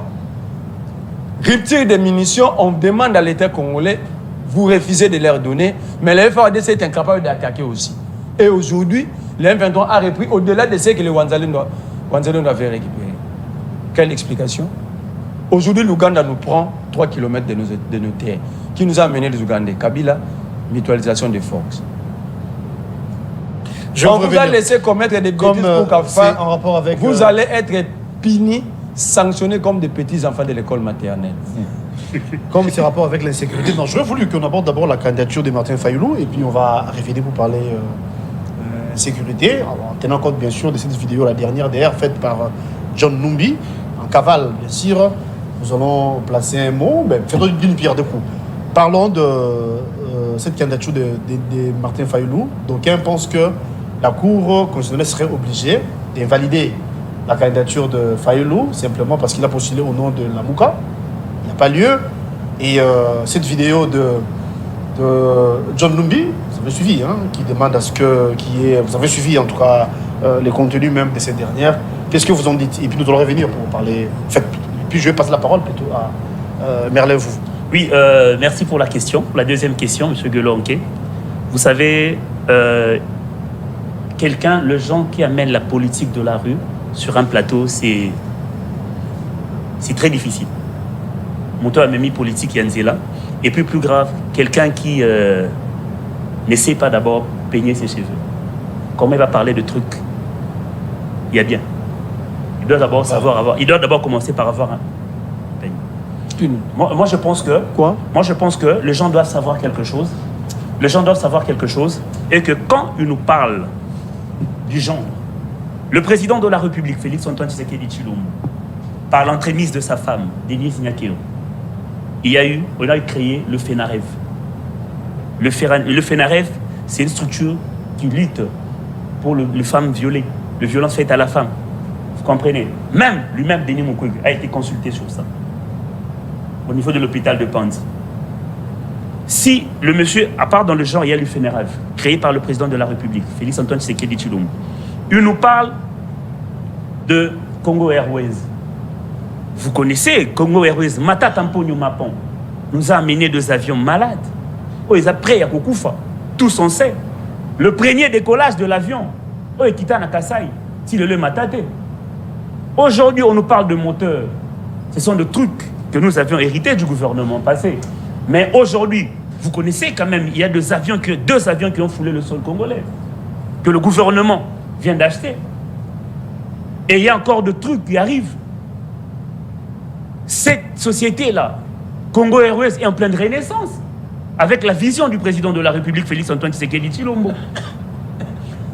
rupture des munitions, on demande à l'État congolais, vous refusez de leur donner, mais le FARDC est incapable d'attaquer aussi. Et aujourd'hui, le M23 a repris au-delà de ce que le Wanzalendo avait récupéré. Quelle explication? Aujourd'hui, l'Ouganda nous prend 3 km de nos terres. Qui nous a amené les Ougandais? Kabila, mutualisation des forces. On vous a laissé commettre des bêtises pour Kafa. En rapport avec, vous allez être punis, sanctionnés comme des petits enfants de l'école maternelle. Comme c'est rapport avec l'insécurité. Non, j'aurais voulu qu'on aborde d'abord la candidature de Martin Fayulu et puis on va revenir pour parler sécurité, en tenant compte bien sûr de cette vidéo, la dernière d'ailleurs, faite par John Numbi, en cavale bien sûr. Nous allons placer un mot, mais faisons d'une pierre deux coups. Parlons de cette candidature de Martin Fayulu. D'aucuns pensent que la Cour constitutionnelle serait obligée d'invalider la candidature de Fayulu simplement parce qu'il a postulé au nom de la Mouka. Il n'y a pas lieu. Et cette vidéo de John Numbi, vous avez suivi, hein, qui demande à ce que... vous avez suivi en tout cas les contenus même de cette dernière. Qu'est-ce que vous en dites? Et puis nous allons revenir pour parler... Puis je vais passer la parole plutôt à Merlin, vous. Oui, merci pour la question. La deuxième question, M. Guelonke. Vous savez, le gens qui amène la politique de la rue sur un plateau, c'est très difficile. Monto a mis politique Yanzela. Et puis plus grave, quelqu'un qui n'essaie pas d'abord peigner ses cheveux. Comment il va parler de trucs? Il y a bien. Il doit d'abord il doit d'abord commencer par avoir un peigne. Moi, je pense que... Quoi? Moi, je pense que les gens doivent savoir quelque chose. Les gens doivent savoir quelque chose. Et que quand ils nous parlent du genre, le président de la République, Félix-Antoine Tshisekedi Tshilombo, par l'entremise de sa femme, Denise Nyakeo, on a créé le FENAREV. Le FENAREV, c'est une structure qui lutte pour les femmes violées, les violences faites à la femme. Vous comprenez? Même lui-même, Denis Mukwege, a été consulté sur ça, au niveau de l'hôpital de Panzi. Si le monsieur, à part dans le genre, il y a le FENAREV, créé par le président de la République, Félix-Antoine Tshisekedi Tshilombo, il nous parle de Congo Airways. Vous connaissez Congo Airways, Mata Tamponyo Mapon, nous a amené 2 avions malades. Oh, ils ont prêt à Kokoufa. Tous on sait. Le premier décollage de l'avion, oh, il quitte à Kasai, si le Matate. Aujourd'hui, on nous parle de moteurs. Ce sont des trucs que nous avions hérités du gouvernement passé. Mais aujourd'hui, vous connaissez quand même, il y a 2 avions qui ont foulé le sol congolais, que le gouvernement vient d'acheter. Et il y a encore des trucs qui arrivent. Cette société-là, Congo Airways, est en pleine renaissance, avec la vision du président de la République, Félix-Antoine Tshisekedi Tshilombo.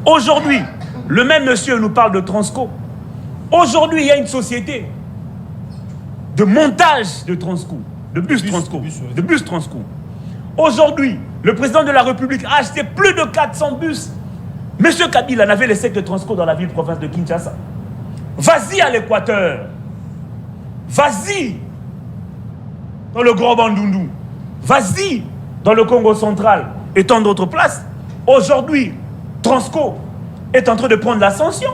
Aujourd'hui, le même monsieur nous parle de Transco. Aujourd'hui, il y a une société de montage de Transco, de bus Transco. Aujourd'hui, le président de la République a acheté plus de 400 bus. Monsieur Kabila n'avait les sectes de Transco dans la ville-province de Kinshasa. Vas-y à l'Équateur. Vas-y dans le Grand Bandundu. Vas-y dans le Congo central. et tant d'autres places. Aujourd'hui, Transco est en train de prendre l'ascension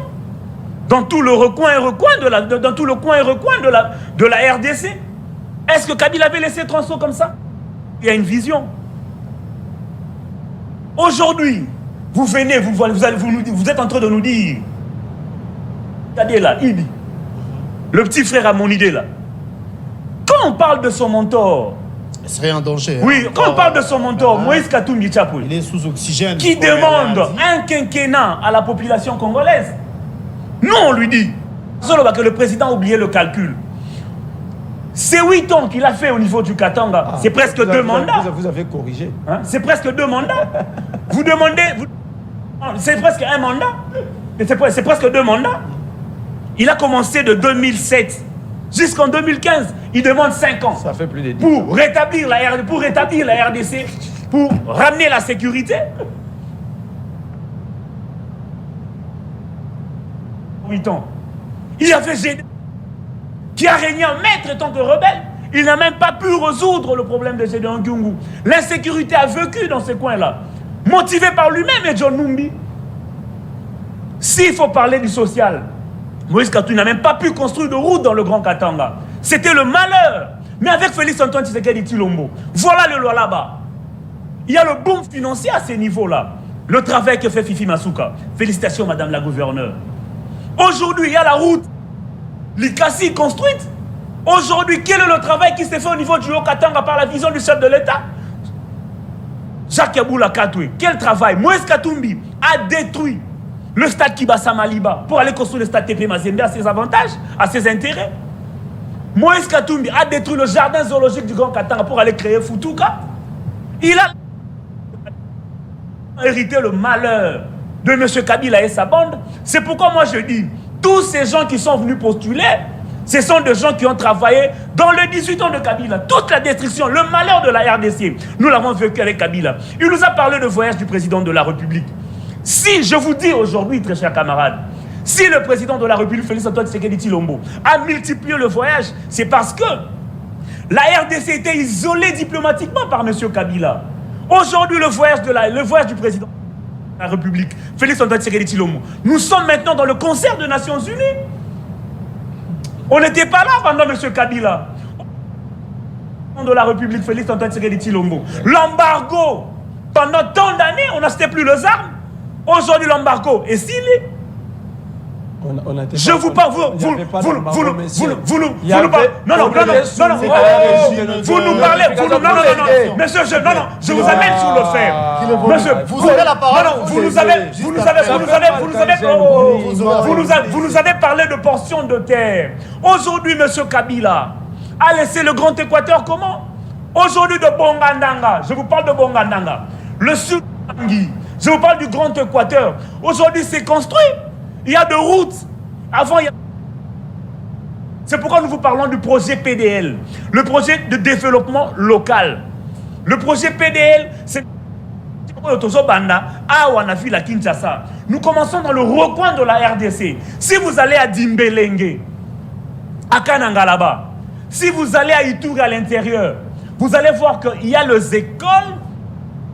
dans tout le recoin et recoin dans tout le coin et recoin de la RDC. Est-ce que Kabila avait laissé Transco comme ça? Il y a une vision. Aujourd'hui, vous venez, vous êtes en train de nous dire, regardez là, Idi, le petit frère à mon idée là. Quand on parle de son mentor, il serait en danger. Oui, quand on parle de son mentor, Moïse Katumbi Tchapoué, il est sous oxygène. Qui demande un quinquennat à la population congolaise. Nous, on lui dit que le président a oublié le calcul. C'est 8 ans qu'il a fait au niveau du Katanga. C'est presque 2 mandats. Vous avez corrigé. Hein? C'est presque 2 mandats. Vous demandez... C'est presque un mandat. C'est presque 2 mandats. Il a commencé de 2007 jusqu'en 2015. Il demande 5 ans. Ça fait plus de 10 pour rétablir la RDC, pour ramener la sécurité. 8 ans. Il y avait Gédé qui a régné en maître en tant que rebelle. Il n'a même pas pu résoudre le problème de Gédéon Kyungu. L'insécurité a vécu dans ces coins-là. Motivé par lui-même et John Numbi. S'il faut parler du social, Moïse Katumbi n'a même pas pu construire de route dans le Grand Katanga. C'était le malheur. Mais avec Félix Antoine Tshisekedi Tshilombo, voilà le loi là-bas. Il y a le boom financier à ces niveaux-là. Le travail que fait Fifi Masuka. Félicitations, Madame la gouverneure. Aujourd'hui, il y a la route Likasi construite. Aujourd'hui, quel est le travail qui s'est fait au niveau du Haut-Katanga par la vision du chef de l'État? Jacques Yaboula Katoué. Quel travail? Moïse Katumbi a détruit le stade Kibasa Maliba pour aller construire le stade TP Mazembe à ses avantages, à ses intérêts. Moïse Katumbi a détruit le jardin zoologique du Grand Katanga pour aller créer Futuka. Il a hérité le malheur de M. Kabila et sa bande. C'est pourquoi moi je dis, tous ces gens qui sont venus postuler, ce sont des gens qui ont travaillé dans les 18 ans de Kabila. Toute la destruction, le malheur de la RDC, nous l'avons vécu avec Kabila. Il nous a parlé de voyage du président de la République. Si, je vous dis aujourd'hui, très chers camarades, si le président de la République, Félix Antoine Tshisekedi Tshilombo, a multiplié le voyage, c'est parce que la RDC était isolée diplomatiquement par M. Kabila. Aujourd'hui, le voyage du président de la République, Félix Antoine Tshisekedi Tshilombo, nous sommes maintenant dans le concert des Nations Unies. On n'était pas là pendant M. Kabila. De la République, Félix Antoine Tshisekedi Tshilombo. L'embargo, pendant tant d'années, on n'achetait plus les armes. Aujourd'hui, l'embargo est signé. Je vous parle, vous nous parlez, monsieur, je vous amène sur le fer. Monsieur, vous avez la parole. Vous nous avez parlé de portions de terre. Aujourd'hui, monsieur Kabila a laissé le Grand Équateur comment? Aujourd'hui de Bongandanga, je vous parle de Bongandanga. Le sud de Bangui, je vous parle du Grand Équateur. Aujourd'hui, c'est construit. Il y a de routes. Avant, il y a... C'est pourquoi nous vous parlons du projet PDL, le projet de développement local. Le projet PDL, c'est... Nous commençons dans le recoin de la RDC. Si vous allez à Dimbelenge, à Kananga là-bas, si vous allez à Ituri à l'intérieur, vous allez voir qu'il y a les écoles,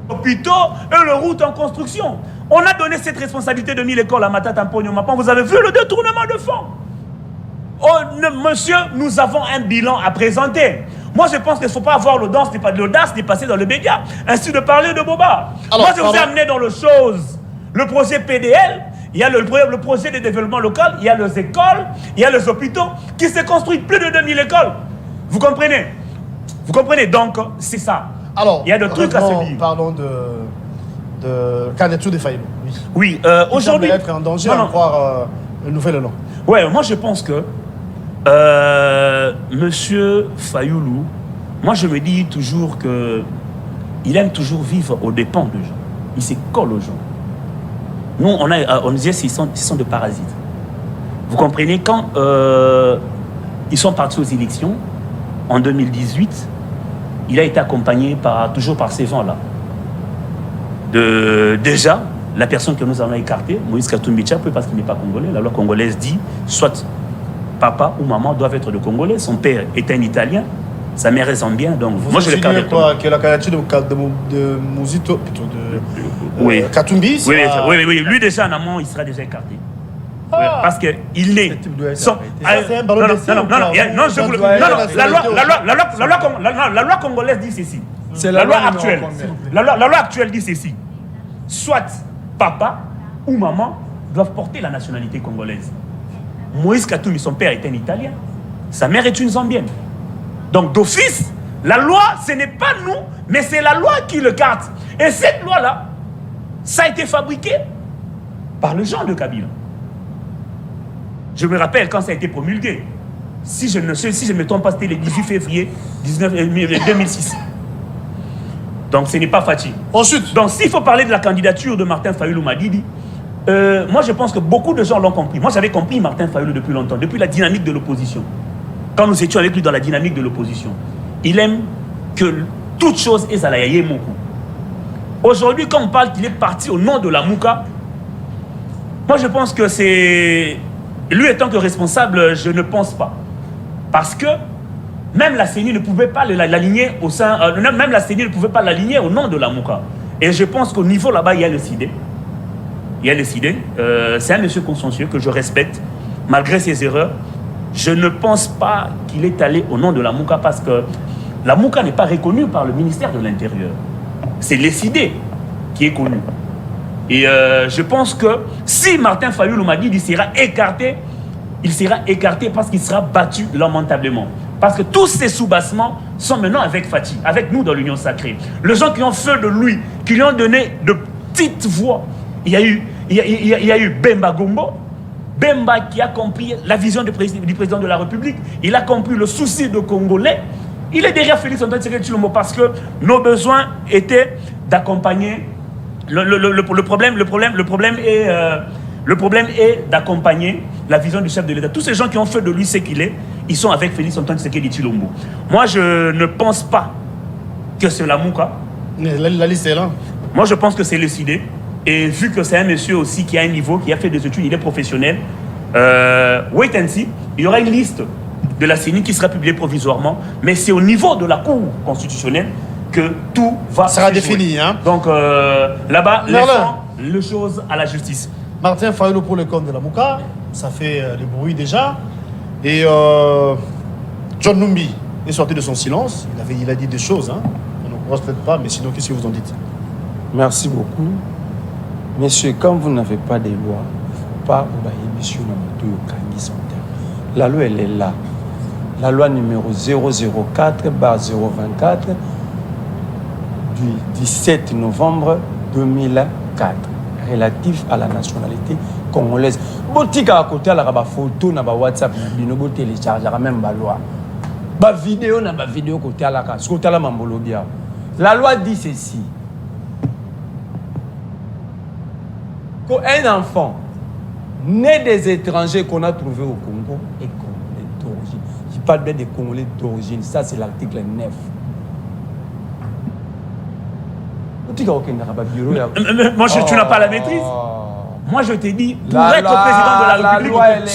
hôpitaux et les routes en construction. On a donné cette responsabilité de 1000 écoles à Matata Mpogno Mapan. Vous avez vu le détournement de fonds. Oh, monsieur, nous avons un bilan à présenter. Moi, je pense qu'il ne faut pas avoir l'audace de passer dans le média, ainsi de parler de Boba. Alors, moi, je vous ai amené dans les choses. Le projet PDL, il y a le projet de développement local, il y a les écoles, il y a les hôpitaux, qui se construisent plus de 2000 écoles. Vous comprenez? Vous comprenez? Donc, c'est ça. Alors, il y a des trucs à se dire. Parlons de candidature de Fayoulou. Oui, aujourd'hui... Il semble être en danger à croire le nouvel élan. Ouais, moi je pense que Monsieur Fayoulou, moi je me dis toujours que il aime toujours vivre aux dépens des gens. Il se colle aux gens. Nous, on disait qu'ils sont des parasites. Vous comprenez, quand ils sont partis aux élections, en 2018, il a été accompagné toujours par ces gens-là. Déjà, la personne que nous allons écarter, Moïse Katumbi Tshapoué, parce qu'il n'est pas congolais, la loi congolaise dit, soit papa ou maman doivent être de Congolais, son père est un Italien, Sa mère est zambienne, donc Vous moi je le insinuez garde. quoi que la candidature de Mouzito, plutôt Oui. Katumbi Oui, sera- oui. Lui déjà en amont, il sera déjà écarté. Ah. Ouais, parce qu'il est. Ce type doit être son- arrêté. Ah, Ça, c'est un ballon d'essai ou quoi? je vous le- doit être non, non, arrêté. la loi congolaise dit ceci. C'est La loi numéro actuelle. combien? La loi actuelle dit ceci. Soit papa ou maman doivent porter la nationalité congolaise. Moïse Katumbi, son père est un Italien. Sa mère est une Zambienne. Donc d'office, la loi, ce n'est pas nous, mais c'est la loi qui le garde. Et cette loi-là, ça a été fabriqué par les gens de Kabila. Je me rappelle quand ça a été promulgué. Si je ne me trompe pas, c'était le 18 février 2006. Donc ce n'est pas Fachi. Ensuite, Donc s'il faut parler de la candidature de Martin Fayulu Madidi, moi je pense que beaucoup de gens l'ont compris. Moi j'avais compris Martin Fayulu depuis longtemps, depuis la dynamique de l'opposition. Quand nous étions avec lui dans la dynamique de l'opposition, il aime que toute chose est Zalayaye Moko. Aujourd'hui, quand on parle qu'il est parti au nom de la Mouka, moi je pense que c'est... Lui étant que responsable, je ne pense pas. Parce que même la CENI ne pouvait pas l'aligner au sein... même la CENI ne pouvait pas l'aligner au nom de la Mouka. Et je pense qu'au niveau là-bas, il y a le CID. Il y a le CID. C'est un monsieur consciencieux que je respecte, malgré ses erreurs. Je ne pense pas qu'il est allé au nom de la Mouka parce que la Mouka n'est pas reconnue par le ministère de l'Intérieur. C'est l'ECID qui est connu. Et je pense que si Martin Fayulu Madidi sera écarté, il sera écarté parce qu'il sera battu lamentablement. Parce que tous ces soubassements sont maintenant avec Fachi, avec nous dans l'Union Sacrée. Les gens qui ont fait de lui, qui lui ont donné de petites voix. Il y a eu Bemba Gombo. Bemba qui a compris la vision du président de la République. Il a compris le souci de Congolais. Il est derrière Félix Antoine Tshisekedi Tshilombo parce que nos besoins étaient d'accompagner. Le problème est d'accompagner la vision du chef de l'État. Tous ces gens qui ont fait de lui ce qu'il est, ils sont avec Félix Antoine Tshisekedi Tshilombo. Moi, je ne pense pas que c'est la Mouka. la liste est là. Moi, je pense que c'est le CID. Et vu que c'est un monsieur aussi qui a un niveau, qui a fait des études, il est professionnel, wait and see, il y aura une liste de la CENI qui sera publiée provisoirement, mais c'est au niveau de la Cour constitutionnelle que tout va sera se jouer. défini. Hein? Donc là-bas, Merlin. laissons les choses à la justice. Martin Fayulu pour le compte de la Mouka, ça fait le bruit déjà. Et John Numbi est sorti de son silence. Il a dit des choses. Hein? On ne croise peut-être pas, mais sinon, qu'est-ce que vous en dites? Merci beaucoup. Messieurs, quand vous n'avez pas de loi, il ne faut pas monsieur la loi, elle est là. La loi numéro 004/024 du 17 novembre 2004 relatif à la nationalité congolaise. Botika à côté la photo na ba WhatsApp bino bo télécharger même ba loi. Ba vidéo na ba vidéo côté la ka. Côté la mambolo bia. La loi dit ceci. Un enfant né des étrangers qu'on a trouvé au Congo est congolais d'origine. Je parle bien des Congolais d'origine. Ça, c'est l'article 9. Moi, tu n'as pas la maîtrise. Moi, je t'ai dit, pour La être loi, président de la République, loi, elle est là.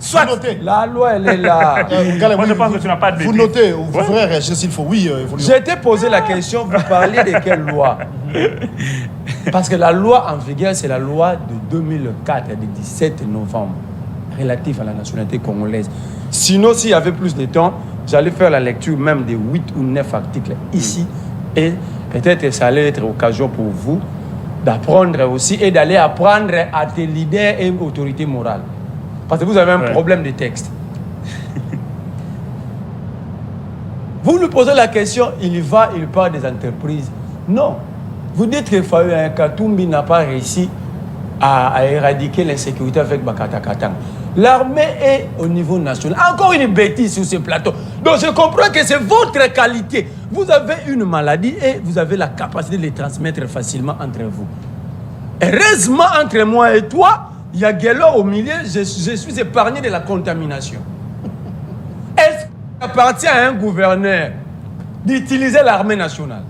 soit. La loi, elle est là. Moi, je pense que tu n'as pas de Vous maîtrise. notez, vous ferez réagir s'il faut. Oui, il faut J'ai été posé la question, vous parlez de quelle loi? Parce que la loi en vigueur, c'est la loi de 2004, du 17 novembre, relative à la nationalité congolaise. Sinon, s'il y avait plus de temps, j'allais faire la lecture même des 8 ou 9 articles ici. Et peut-être que ça allait être l'occasion pour vous d'apprendre aussi et d'aller apprendre à tes leaders et autorités morales. Parce que vous avez un problème de texte. Vous lui posez la question, il parle des entreprises. Non. Vous dites que Katumbi n'a pas réussi à éradiquer l'insécurité avec Bakata Katang. L'armée est au niveau national. Encore une bêtise sur ce plateau. Donc je comprends que c'est votre qualité. Vous avez une maladie et vous avez la capacité de les transmettre facilement entre vous. Heureusement, entre moi et toi, il y a Guélor au milieu, je suis épargné de la contamination. Est-ce qu'il appartient à un gouverneur d'utiliser l'armée nationale?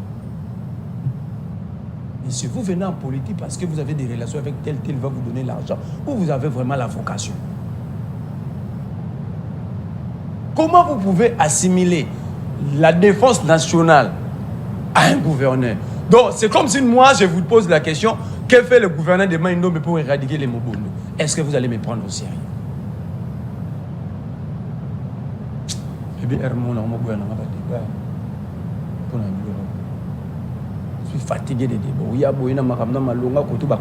Mais si vous venez en politique parce que vous avez des relations avec tel va vous donner l'argent, ou vous avez vraiment la vocation. Comment vous pouvez assimiler la défense nationale a un gouverneur. Donc, c'est comme si moi, je vous pose la question, que fait le gouverneur de Maïndombe pour éradiquer les Mobondo? Est-ce que vous allez me prendre au sérieux? Je suis fatigué des débats. Il y a beaucoup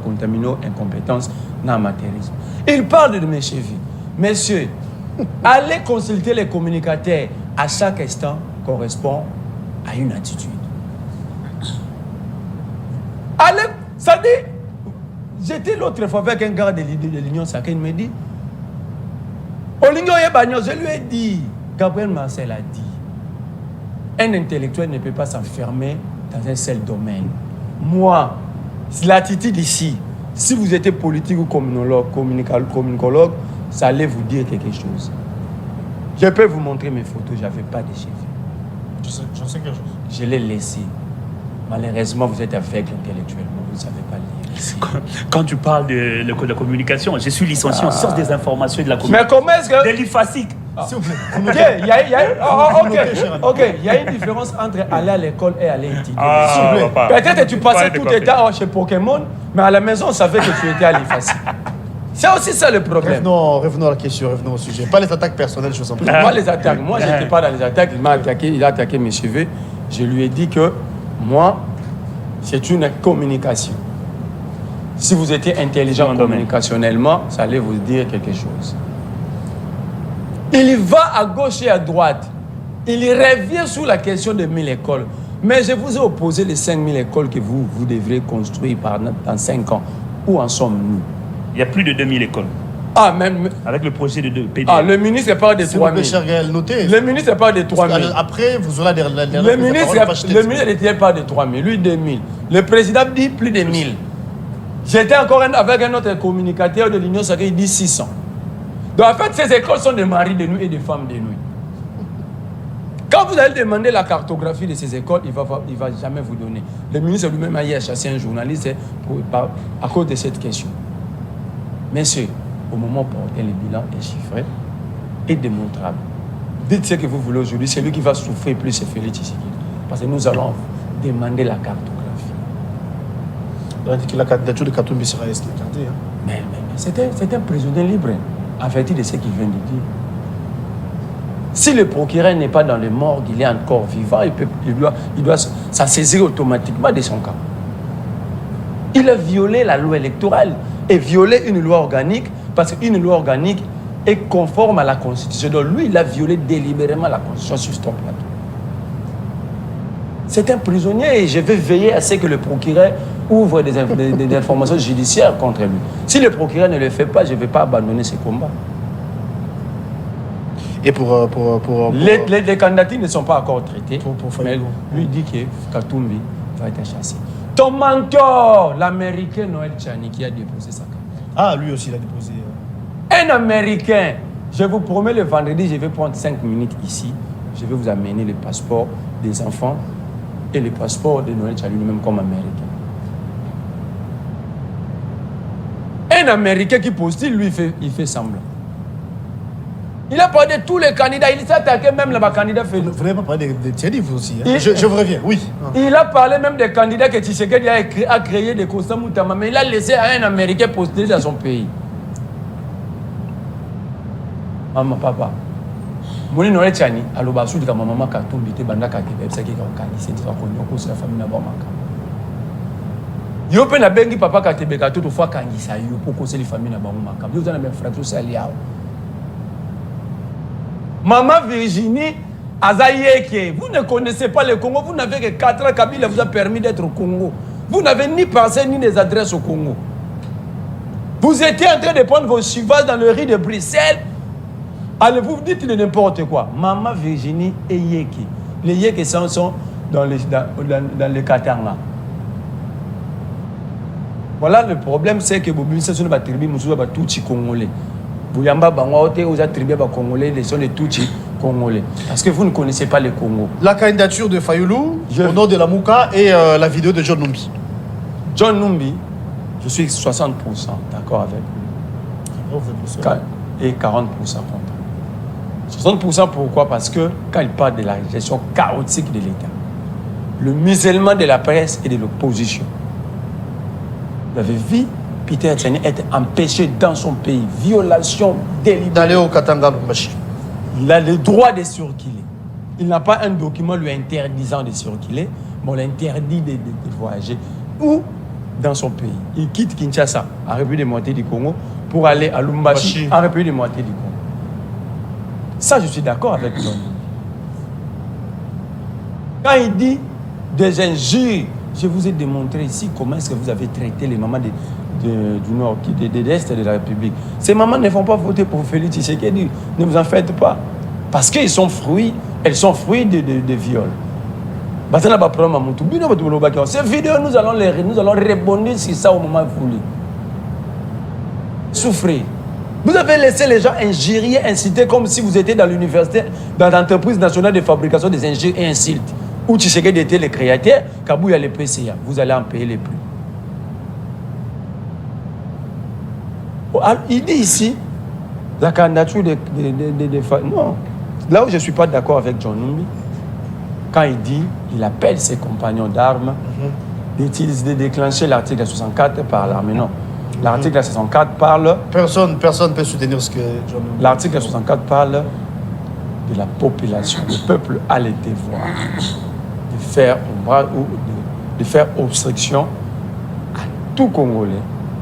contamination, incompétence, amateurisme. Il parle de mes chevilles. Messieurs, allez consulter les communicateurs. À chaque instant correspond à une attitude. Allez, ça dit, j'étais l'autre fois avec un gars de l'Union Sacrée, il me dit, je lui ai dit, Gabriel Marcel a dit, un intellectuel ne peut pas s'enfermer dans un seul domaine. Moi, l'attitude ici, si vous étiez politique ou communicologue, ça allait vous dire quelque chose. Je peux vous montrer mes photos, je n'avais pas de cheveux. J'en sais quelque chose. Je l'ai laissé. Malheureusement, vous êtes aveugle intellectuellement, vous ne savez pas lire ici. Quand tu parles de la communication, je suis licencié en sciences des informations et de la communication. Mais comment est-ce que... De l'IFASIC. S'il vous plaît. Il y a une différence entre aller à l'école et aller étudier. Papa. Peut-être que tu passais tout le temps chez Pokémon, mais à la maison, on savait que tu étais à l'IFASIC. C'est aussi ça le problème. Revenons à la question, revenons au sujet. Pas les attaques personnelles, je sens pas. Moi, les attaques, moi, je n'étais pas dans les attaques. Il a attaqué mes cheveux. Je lui ai dit que moi, c'est une communication. Si vous étiez intelligent communicationnellement, ça allait vous dire quelque chose. Il va à gauche et à droite. Il revient sur la question de 1000 écoles. Mais je vous ai opposé les 5000 écoles que vous devrez construire dans 5 ans. Où en sommes-nous? Il y a plus de 2000 écoles. Ah, même... Avec le projet de PD. Ah, le ministre parle de 3000. Le ministre parle de 3000. Après, vous aurez le ministre parle de 3000. Lui, 2000. Le président dit plus de 1000. J'étais encore avec un autre communicateur de l'Union Sacrée, il dit 600. Donc, en fait, ces écoles sont des maris de nuit et des femmes de nuit. Quand vous allez demander la cartographie de ces écoles, il ne va jamais vous donner. Le ministre lui-même a chassé un journaliste à cause de cette question. Messieurs, au moment où le bilan est chiffré et démontrable, dites ce que vous voulez aujourd'hui, c'est lui qui va souffrir plus, c'est Félix Tshisekedi. Parce que nous allons demander la cartographie. On a dit que la candidature de Katumbi sera écartée. Mais c'est un prisonnier libre, en vertu de ce qu'il vient de dire. Si le procureur n'est pas dans le morgue, il est encore vivant, il doit s'en saisir automatiquement de son cas. Il a violé la loi électorale et violé une loi organique, parce qu'une loi organique est conforme à la Constitution. Donc lui, il a violé délibérément la Constitution sur son plateau. C'est un prisonnier et je vais veiller à ce que le procureur ouvre des informations judiciaires contre lui. Si le procureur ne le fait pas, je ne vais pas abandonner ce combat. Et les candidatures ne sont pas encore traitées. Mais lui dit que Katumbi va être chassé. Ton mentor, l'Américain Noël Tchani, qui a déposé sa candidature. Ah, lui aussi, il a déposé. Un Américain. Je vous promets, le vendredi, je vais prendre 5 minutes ici. Je vais vous amener le passeport des enfants et le passeport de Noël Tchani lui-même comme Américain. Un Américain qui postule, lui, il fait semblant. Il a parlé de tous les candidats. Il s'est attaqué même le candidat Félix. Vous n'avez pas parlé de Thierry, vous aussi. Hein? Je vous reviens, oui. Il a parlé même des candidats que Tshisekedi a créé des Costa Moutama, mais il a laissé à un Américain postuler dans son pays. Maman, papa. Moni Noël Tchani, à l'Obassou, dit que maman Katumbi était banda Kakebe, c'est qui est organisé, c'est la famille n'a pas manqué. Yo pe na bengi papa Katebe Kato fois kangisa yo pour causer les familles n'a pas manqué. Yo dans la même fraction c'est aliao. Maman Virginie Azayeke, vous ne connaissez pas le Congo, vous n'avez que 4 ans, Kabila vous a permis d'être au Congo. Vous n'avez ni pensé ni des adresses au Congo. Vous étiez en train de prendre vos chivages dans le riz de Bruxelles. Allez, vous dites n'importe quoi. Maman Virginie et Yeki. Les Yeki sont dans le Katanga. Voilà le problème, c'est que vous c'est sur la tribu, vous avez tout Congolais. Bouyamba Bangote, vous avez tribu Congolais, les sont les Tutsi congolais. Parce que vous ne connaissez pas le Congo. La candidature de Fayoulou, au nom de la Mouka et la vidéo de John Numbi. John Numbi, je suis 60% d'accord avec lui. Et 40% contre. 60% pourquoi? Parce que quand il parle de la gestion chaotique de l'État, le musellement de la presse et de l'opposition. Vous avez vu Peter Tsani être empêché dans son pays, violation délibérée. D'aller au Katanga Lumbashi. Il a le droit de circuler. Il n'a pas un document lui interdisant de circuler, mais on l'interdit de voyager. Ou dans son pays. Il quitte Kinshasa, en République démocratique du Congo, pour aller à Lumbashi, en République démocratique du Congo. Ça, je suis d'accord avec lui. Quand il dit des injures, je vous ai démontré ici comment est-ce que vous avez traité les mamans du Nord, de l'Est de la République. Ces mamans ne vont pas voter pour Félix Tshisekedi. Ne vous en faites pas. Parce qu'elles sont fruits de viol. Ces vidéos, nous allons rebondir sur ça au moment voulu. Souffrez. Vous avez laissé les gens injurier, inciter comme si vous étiez dans l'université, dans l'entreprise nationale de fabrication des injures et insultes. Où Tshisekedi était le créateur, Kabouya le PCA. Vous allez en payer les prix. Il dit ici, la candidature des femmes. Non. Là où je ne suis pas d'accord avec John Numbi, quand il dit, il appelle ses compagnons d'armes d'utiliser, de déclencher l'article 64 par l'armée. Non. L'article 64 parle... Personne ne peut soutenir ce que John Numbi... L'article 64 parle de la population. Le peuple a le devoir de faire obstruction à tout Congolais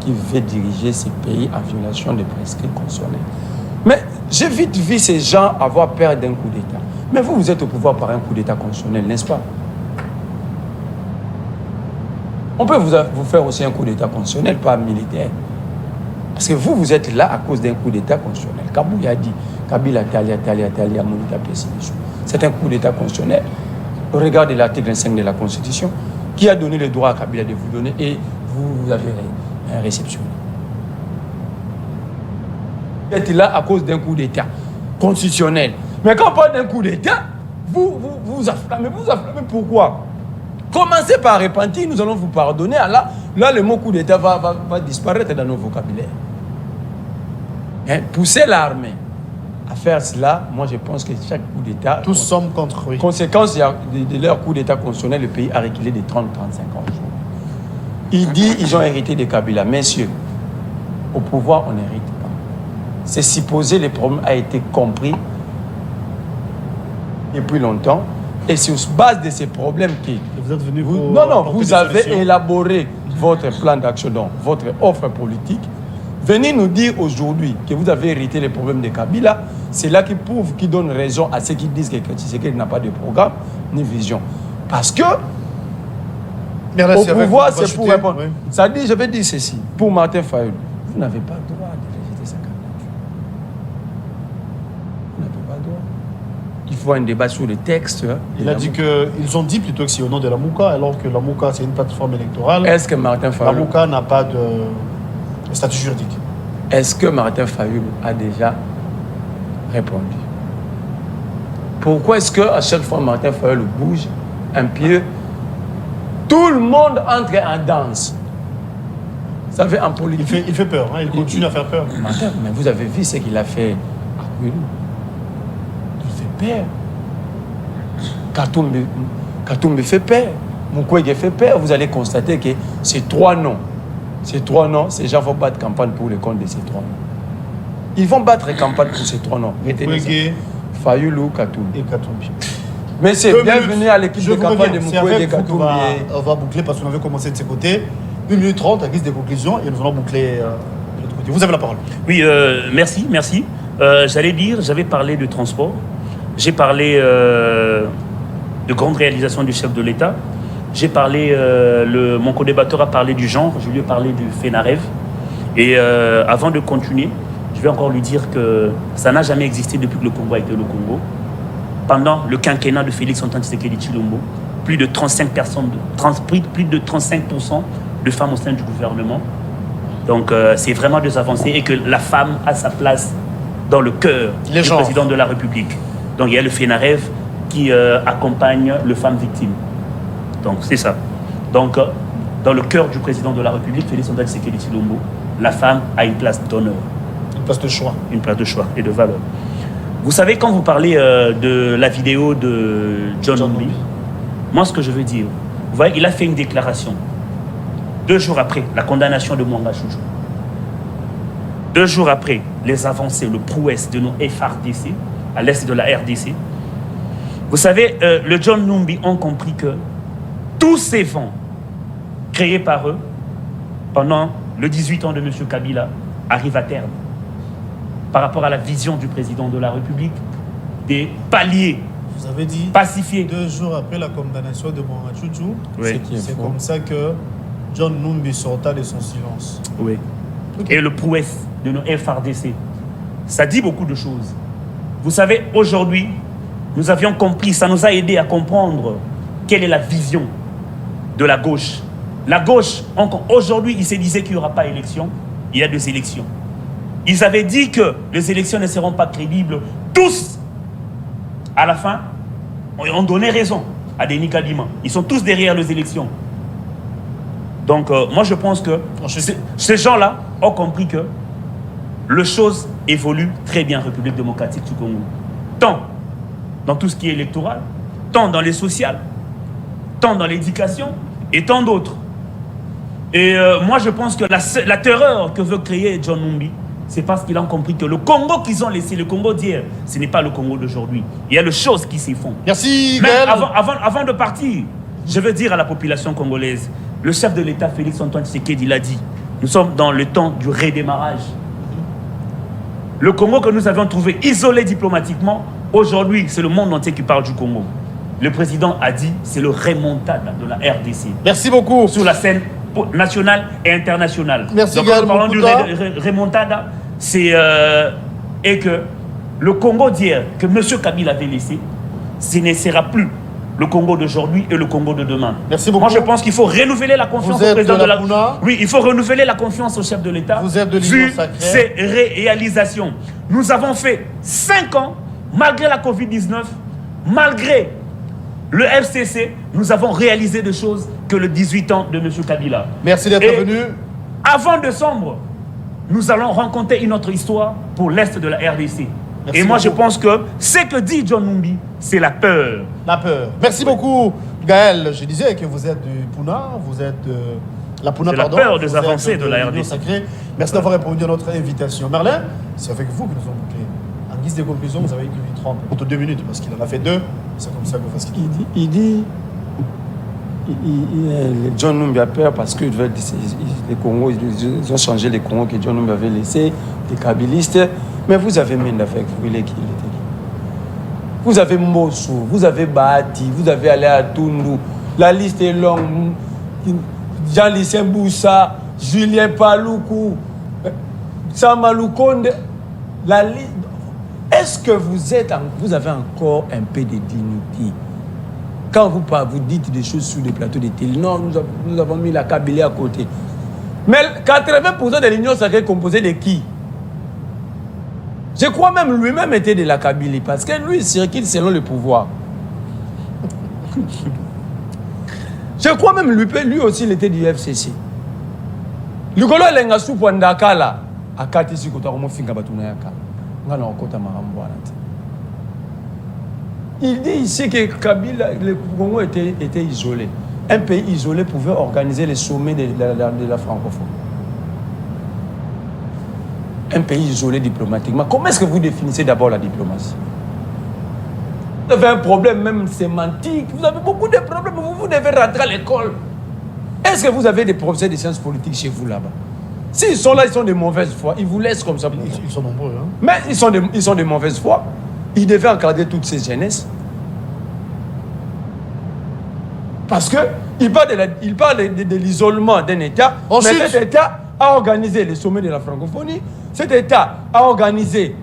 qui veut diriger ce pays en violation des prescrits constitutionnels. Mais j'ai vite vu ces gens avoir peur d'un coup d'État. Mais vous êtes au pouvoir par un coup d'État constitutionnel, n'est-ce pas? On peut vous faire aussi un coup d'État constitutionnel, pas militaire. Parce que vous êtes là à cause d'un coup d'État constitutionnel. Kabouya a dit, Kabila, Talia, Monika Pessimisou. C'est un coup d'État constitutionnel. Regardez l'article 5 de la Constitution, qui a donné le droit à Kabila de vous donner et vous avez réceptionné. Vous êtes là à cause d'un coup d'État constitutionnel. Mais quand on parle d'un coup d'État, vous afflammez. Vous afflammez pourquoi? Commencez par repentir, nous allons vous pardonner. Là le mot coup d'État va disparaître dans nos vocabulaires. Pousser l'armée à faire cela, moi je pense que chaque coup d'État... Tous sommes contre, oui. Conséquence de leur coup d'État constitutionnel, le pays a reculé de 30-35 ans. Il dit ils ont hérité de Kabila. Messieurs, au pouvoir, on n'hérite pas. C'est supposé le problème a été compris depuis longtemps. Et sur base de ces problèmes qui... Vous êtes venu vous avez élaboré votre plan d'action, donc votre offre politique. Venez nous dire aujourd'hui que vous avez hérité les problèmes de Kabila. C'est là qui prouve, qui donne raison à ceux qui disent que Tshisekedi n'a pas de programme ni vision. Parce que au pouvoir, c'est pour répondre. Oui. Ça dit, je vais dire ceci. Pour Martin Fayulu, vous n'avez pas le droit de rejeter sa candidature. Vous n'avez pas le droit. Il faut un débat sur le texte. Il a dit qu'ils ont dit plutôt que c'est au nom de la Mouka, alors que la Mouka, c'est une plateforme électorale. Est-ce que Martin Fayulu... La Mouka n'a pas de statut juridique. Est-ce que Martin Fayulu a déjà répondu? Pourquoi est-ce qu'à chaque fois Martin Fayulu bouge un pied, tout le monde entre en danse? Ça fait en politique. Il fait peur, hein, il continue à faire peur. Martin, mais vous avez vu ce qu'il a fait à Kouilou. Il fait peur. Katumbi fait peur. Mukwege fait peur. Vous allez constater que ces trois noms, ces gens vont battre campagne pour le compte de ces trois noms. Ils vont battre campagne pour ces trois noms. Mukwege, Fayulu, Katumbi. Et Katumbi. Mais c'est bienvenue à l'équipe de campagne de Mukwege et Katumbi. On va boucler parce qu'on avait commencé de ce côté. 1 minute 30 à guise des conclusions et nous allons boucler de l'autre côté. Vous avez la parole. Oui, merci. J'avais parlé de transport. J'ai parlé de grandes réalisations du chef de l'État. J'ai parlé, mon co-débatteur a parlé du genre, je lui ai parlé du FENAREV. Et avant de continuer, je vais encore lui dire que ça n'a jamais existé depuis que le Congo a été le Congo. Pendant le quinquennat de Félix Antoine Tshisekedi Tshilombo, plus de 35% de femmes au sein du gouvernement. Donc c'est vraiment des avancées et que la femme a sa place dans le cœur du président de la République. Donc il y a le FENAREV qui accompagne les femmes victimes. Donc c'est ça. Donc dans le cœur du président de la République, Félix Antoine Tshisekedi Tshilombo, la femme a une place d'honneur. Une place de choix. Une place de choix et de valeur. Vous savez, quand vous parlez de la vidéo de John Numbi, moi, ce que je veux dire, vous voyez, il a fait une déclaration 2 jours après la condamnation de Mwanga Chouchou. 2 jours après les avancées, le prouesse de nos FRDC, à l'est de la RDC, vous savez, le John Numbi ont compris que tous ces vents créés par eux pendant le 18 ans de M. Kabila arrivent à terme par rapport à la vision du président de la République des paliers. Vous avez dit pacifiés. 2 jours après la condamnation de Mwanga Chouchou, Oui. c'est comme ça que John Numbi sorta de son silence. Oui. Okay. Et le prouesse de nos FRDC, ça dit beaucoup de choses. Vous savez, aujourd'hui, nous avions compris, ça nous a aidé à comprendre quelle est la vision de la gauche. La gauche, aujourd'hui, ils se disaient qu'il n'y aura pas d'élection. Il y a 2 élections. Ils avaient dit que les élections ne seront pas crédibles. Tous, à la fin, ont donné raison à Denis Kadima. Ils sont tous derrière les élections. Donc, moi, je pense que ces gens-là ont compris que les choses évoluent très bien en République démocratique du Congo. Tant dans tout ce qui est électoral, tant dans les sociales, tant dans l'éducation et tant d'autres. Et moi, je pense que la terreur que veut créer John Numbi, c'est parce qu'ils ont compris que le Congo qu'ils ont laissé, le Congo d'hier, ce n'est pas le Congo d'aujourd'hui. Il y a des choses qui s'y font. Merci, Même Gaël. avant de partir, je veux dire à la population congolaise, le chef de l'État, Félix-Antoine Tshisekedi, l'a dit, nous sommes dans le temps du redémarrage. Le Congo que nous avions trouvé isolé diplomatiquement, aujourd'hui, c'est le monde entier qui parle du Congo. Le président a dit, c'est le remontada de la RDC. Merci beaucoup. Sur la scène nationale et internationale. Merci, donc, Gaël en parlant du Moukouta. remontada, c'est et que le Congo d'hier que M. Kabila avait laissé, ce ne sera plus le Congo d'aujourd'hui et le Congo de demain. Merci beaucoup. Moi, je pense qu'il faut renouveler la confiance Vous au êtes président de de la la Puna. Oui, il faut renouveler la confiance au chef de l'État. Vous êtes de l'Union vu sacrée. ces réalisations. Nous avons fait 5 ans, malgré la Covid-19, malgré le FCC, nous avons réalisé des choses que le 18 ans de M. Kabila. Merci d'être Et venu. Avant décembre, nous allons rencontrer une autre histoire pour l'Est de la RDC. Merci et moi, je beaucoup. pense que ce que dit John Numbi, c'est la peur. La peur. Merci beaucoup, Gaël. Je disais que vous êtes du Puna, vous êtes de la Puna, C'est la pardon. peur des Vous avancées êtes de la l'Union RDC. sacrée. Merci d'avoir répondu à notre invitation. Merlin, c'est avec vous que nous avons bouclé. En guise de conclusion, vous avez écrit 30 contre 2 minutes parce qu'il en a fait 2. C'est comme ça que vous faites ce qu'il dit. Il dit, John Numbi a peur parce que les Congos, ils ont changé les Congos que John Numbi avait laissés, les kabylistes. Mais vous avez Menda avec vous, il était qui? Vous avez Mosso, vous avez Bahati, vous avez allé à Tundu. La liste est longue. Jean-Lucien Boussa, Julien Paloukou, Samalou Konde. La liste. Est-ce que vous avez encore un peu de dignité? Quand vous dites des choses sur les plateaux de télé, non, nous avons mis la Kabylie à côté. Mais 80% de l'Union sacrée est composée de qui? Je crois même lui-même était de la Kabylie, parce que lui, il circule selon le pouvoir. Je crois même lui aussi, il était du FCC. Le golo lengasu pwandaka là, akati si kota komo finga batuna yaka. Ngana okota marambo wana. Il dit ici que Kabila, le Congo était isolé. Un pays isolé pouvait organiser les sommets de la francophonie. Un pays isolé diplomatiquement. Comment est-ce que vous définissez d'abord la diplomatie? Vous avez un problème même sémantique. Vous avez beaucoup de problèmes. Vous devez rentrer à l'école. Est-ce que vous avez des professeurs de sciences politiques chez vous là-bas? S'ils sont là, ils sont de mauvaise foi. Ils vous laissent comme ça. Ils sont nombreux. Hein? Mais ils sont de mauvaise foi. Ils devaient encadrer toutes ces jeunesses. Parce qu'il parle de l'isolement d'un État. Ensuite, mais cet État a organisé le sommet de la francophonie. Cet État a organisé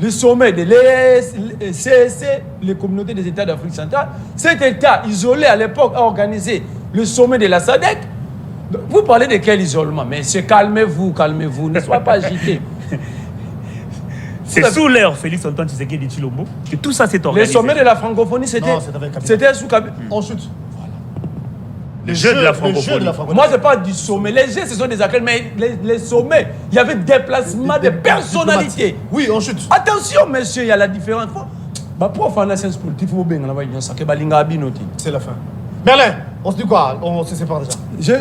le sommet de l'ESC, les communautés des États d'Afrique centrale. Cet État isolé à l'époque a organisé le sommet de la SADC. Vous parlez de quel isolement? Mais calmez-vous, ne soyez pas agité. C'est sous l'ère Félix-Antoine Tshisekedi Tshilombo que tout ça s'est organisé. Le sommet de la francophonie, c'était sous Kabila. Ensuite, Le jeu de la Le jeu de la francophonie. francophonie. Moi, je parle du sommet. Les jeux, ce sont des accueils, mais les sommets, il y avait déplacement de personnalités. Oui, on chute. Attention, monsieur, il y a la différence. Bah, pour faire la science politique, il faut bien avoir une sacrée balinga abinoti. C'est la fin. Merlin, on se dit quoi? On se sépare déjà.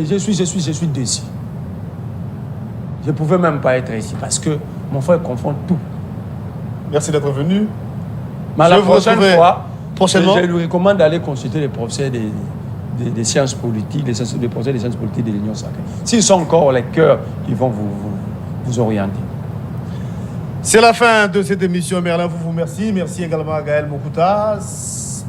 Je suis déçu. Je ne pouvais même pas être ici parce que mon frère confond tout. Merci d'être venu. Mais Je la vais vous prochaine retrouver fois, prochainement. je lui recommande d'aller consulter les professeurs des sciences politiques, les professeurs des sciences politiques de l'Union sacrée. S'ils sont encore les cœurs, ils vont vous orienter. C'est la fin de cette émission. Merlin vous remercie. Merci également à Gaël Mokuta.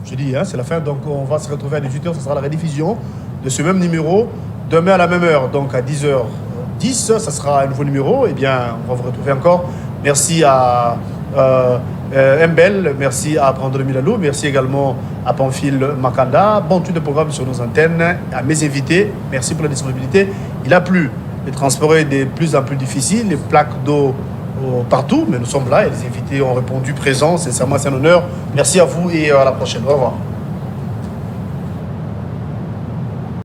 Je dis, hein, c'est la fin. Donc, on va se retrouver à 18h. Ce sera la rediffusion de ce même numéro. Demain à la même heure, donc à 10h10, ça sera un nouveau numéro. Eh bien, on va vous retrouver encore. Merci à Mbel. Merci à Brandon Milalo. Merci également à Pamphile Makanda. Bon, tout de programme sur nos antennes. À mes invités, merci pour la disponibilité. Il a plu. Le transport est de plus en plus difficile. Les plaques d'eau partout, mais nous sommes là et les invités ont répondu présents. Sincèrement, c'est un honneur. Merci à vous et à la prochaine. Au revoir.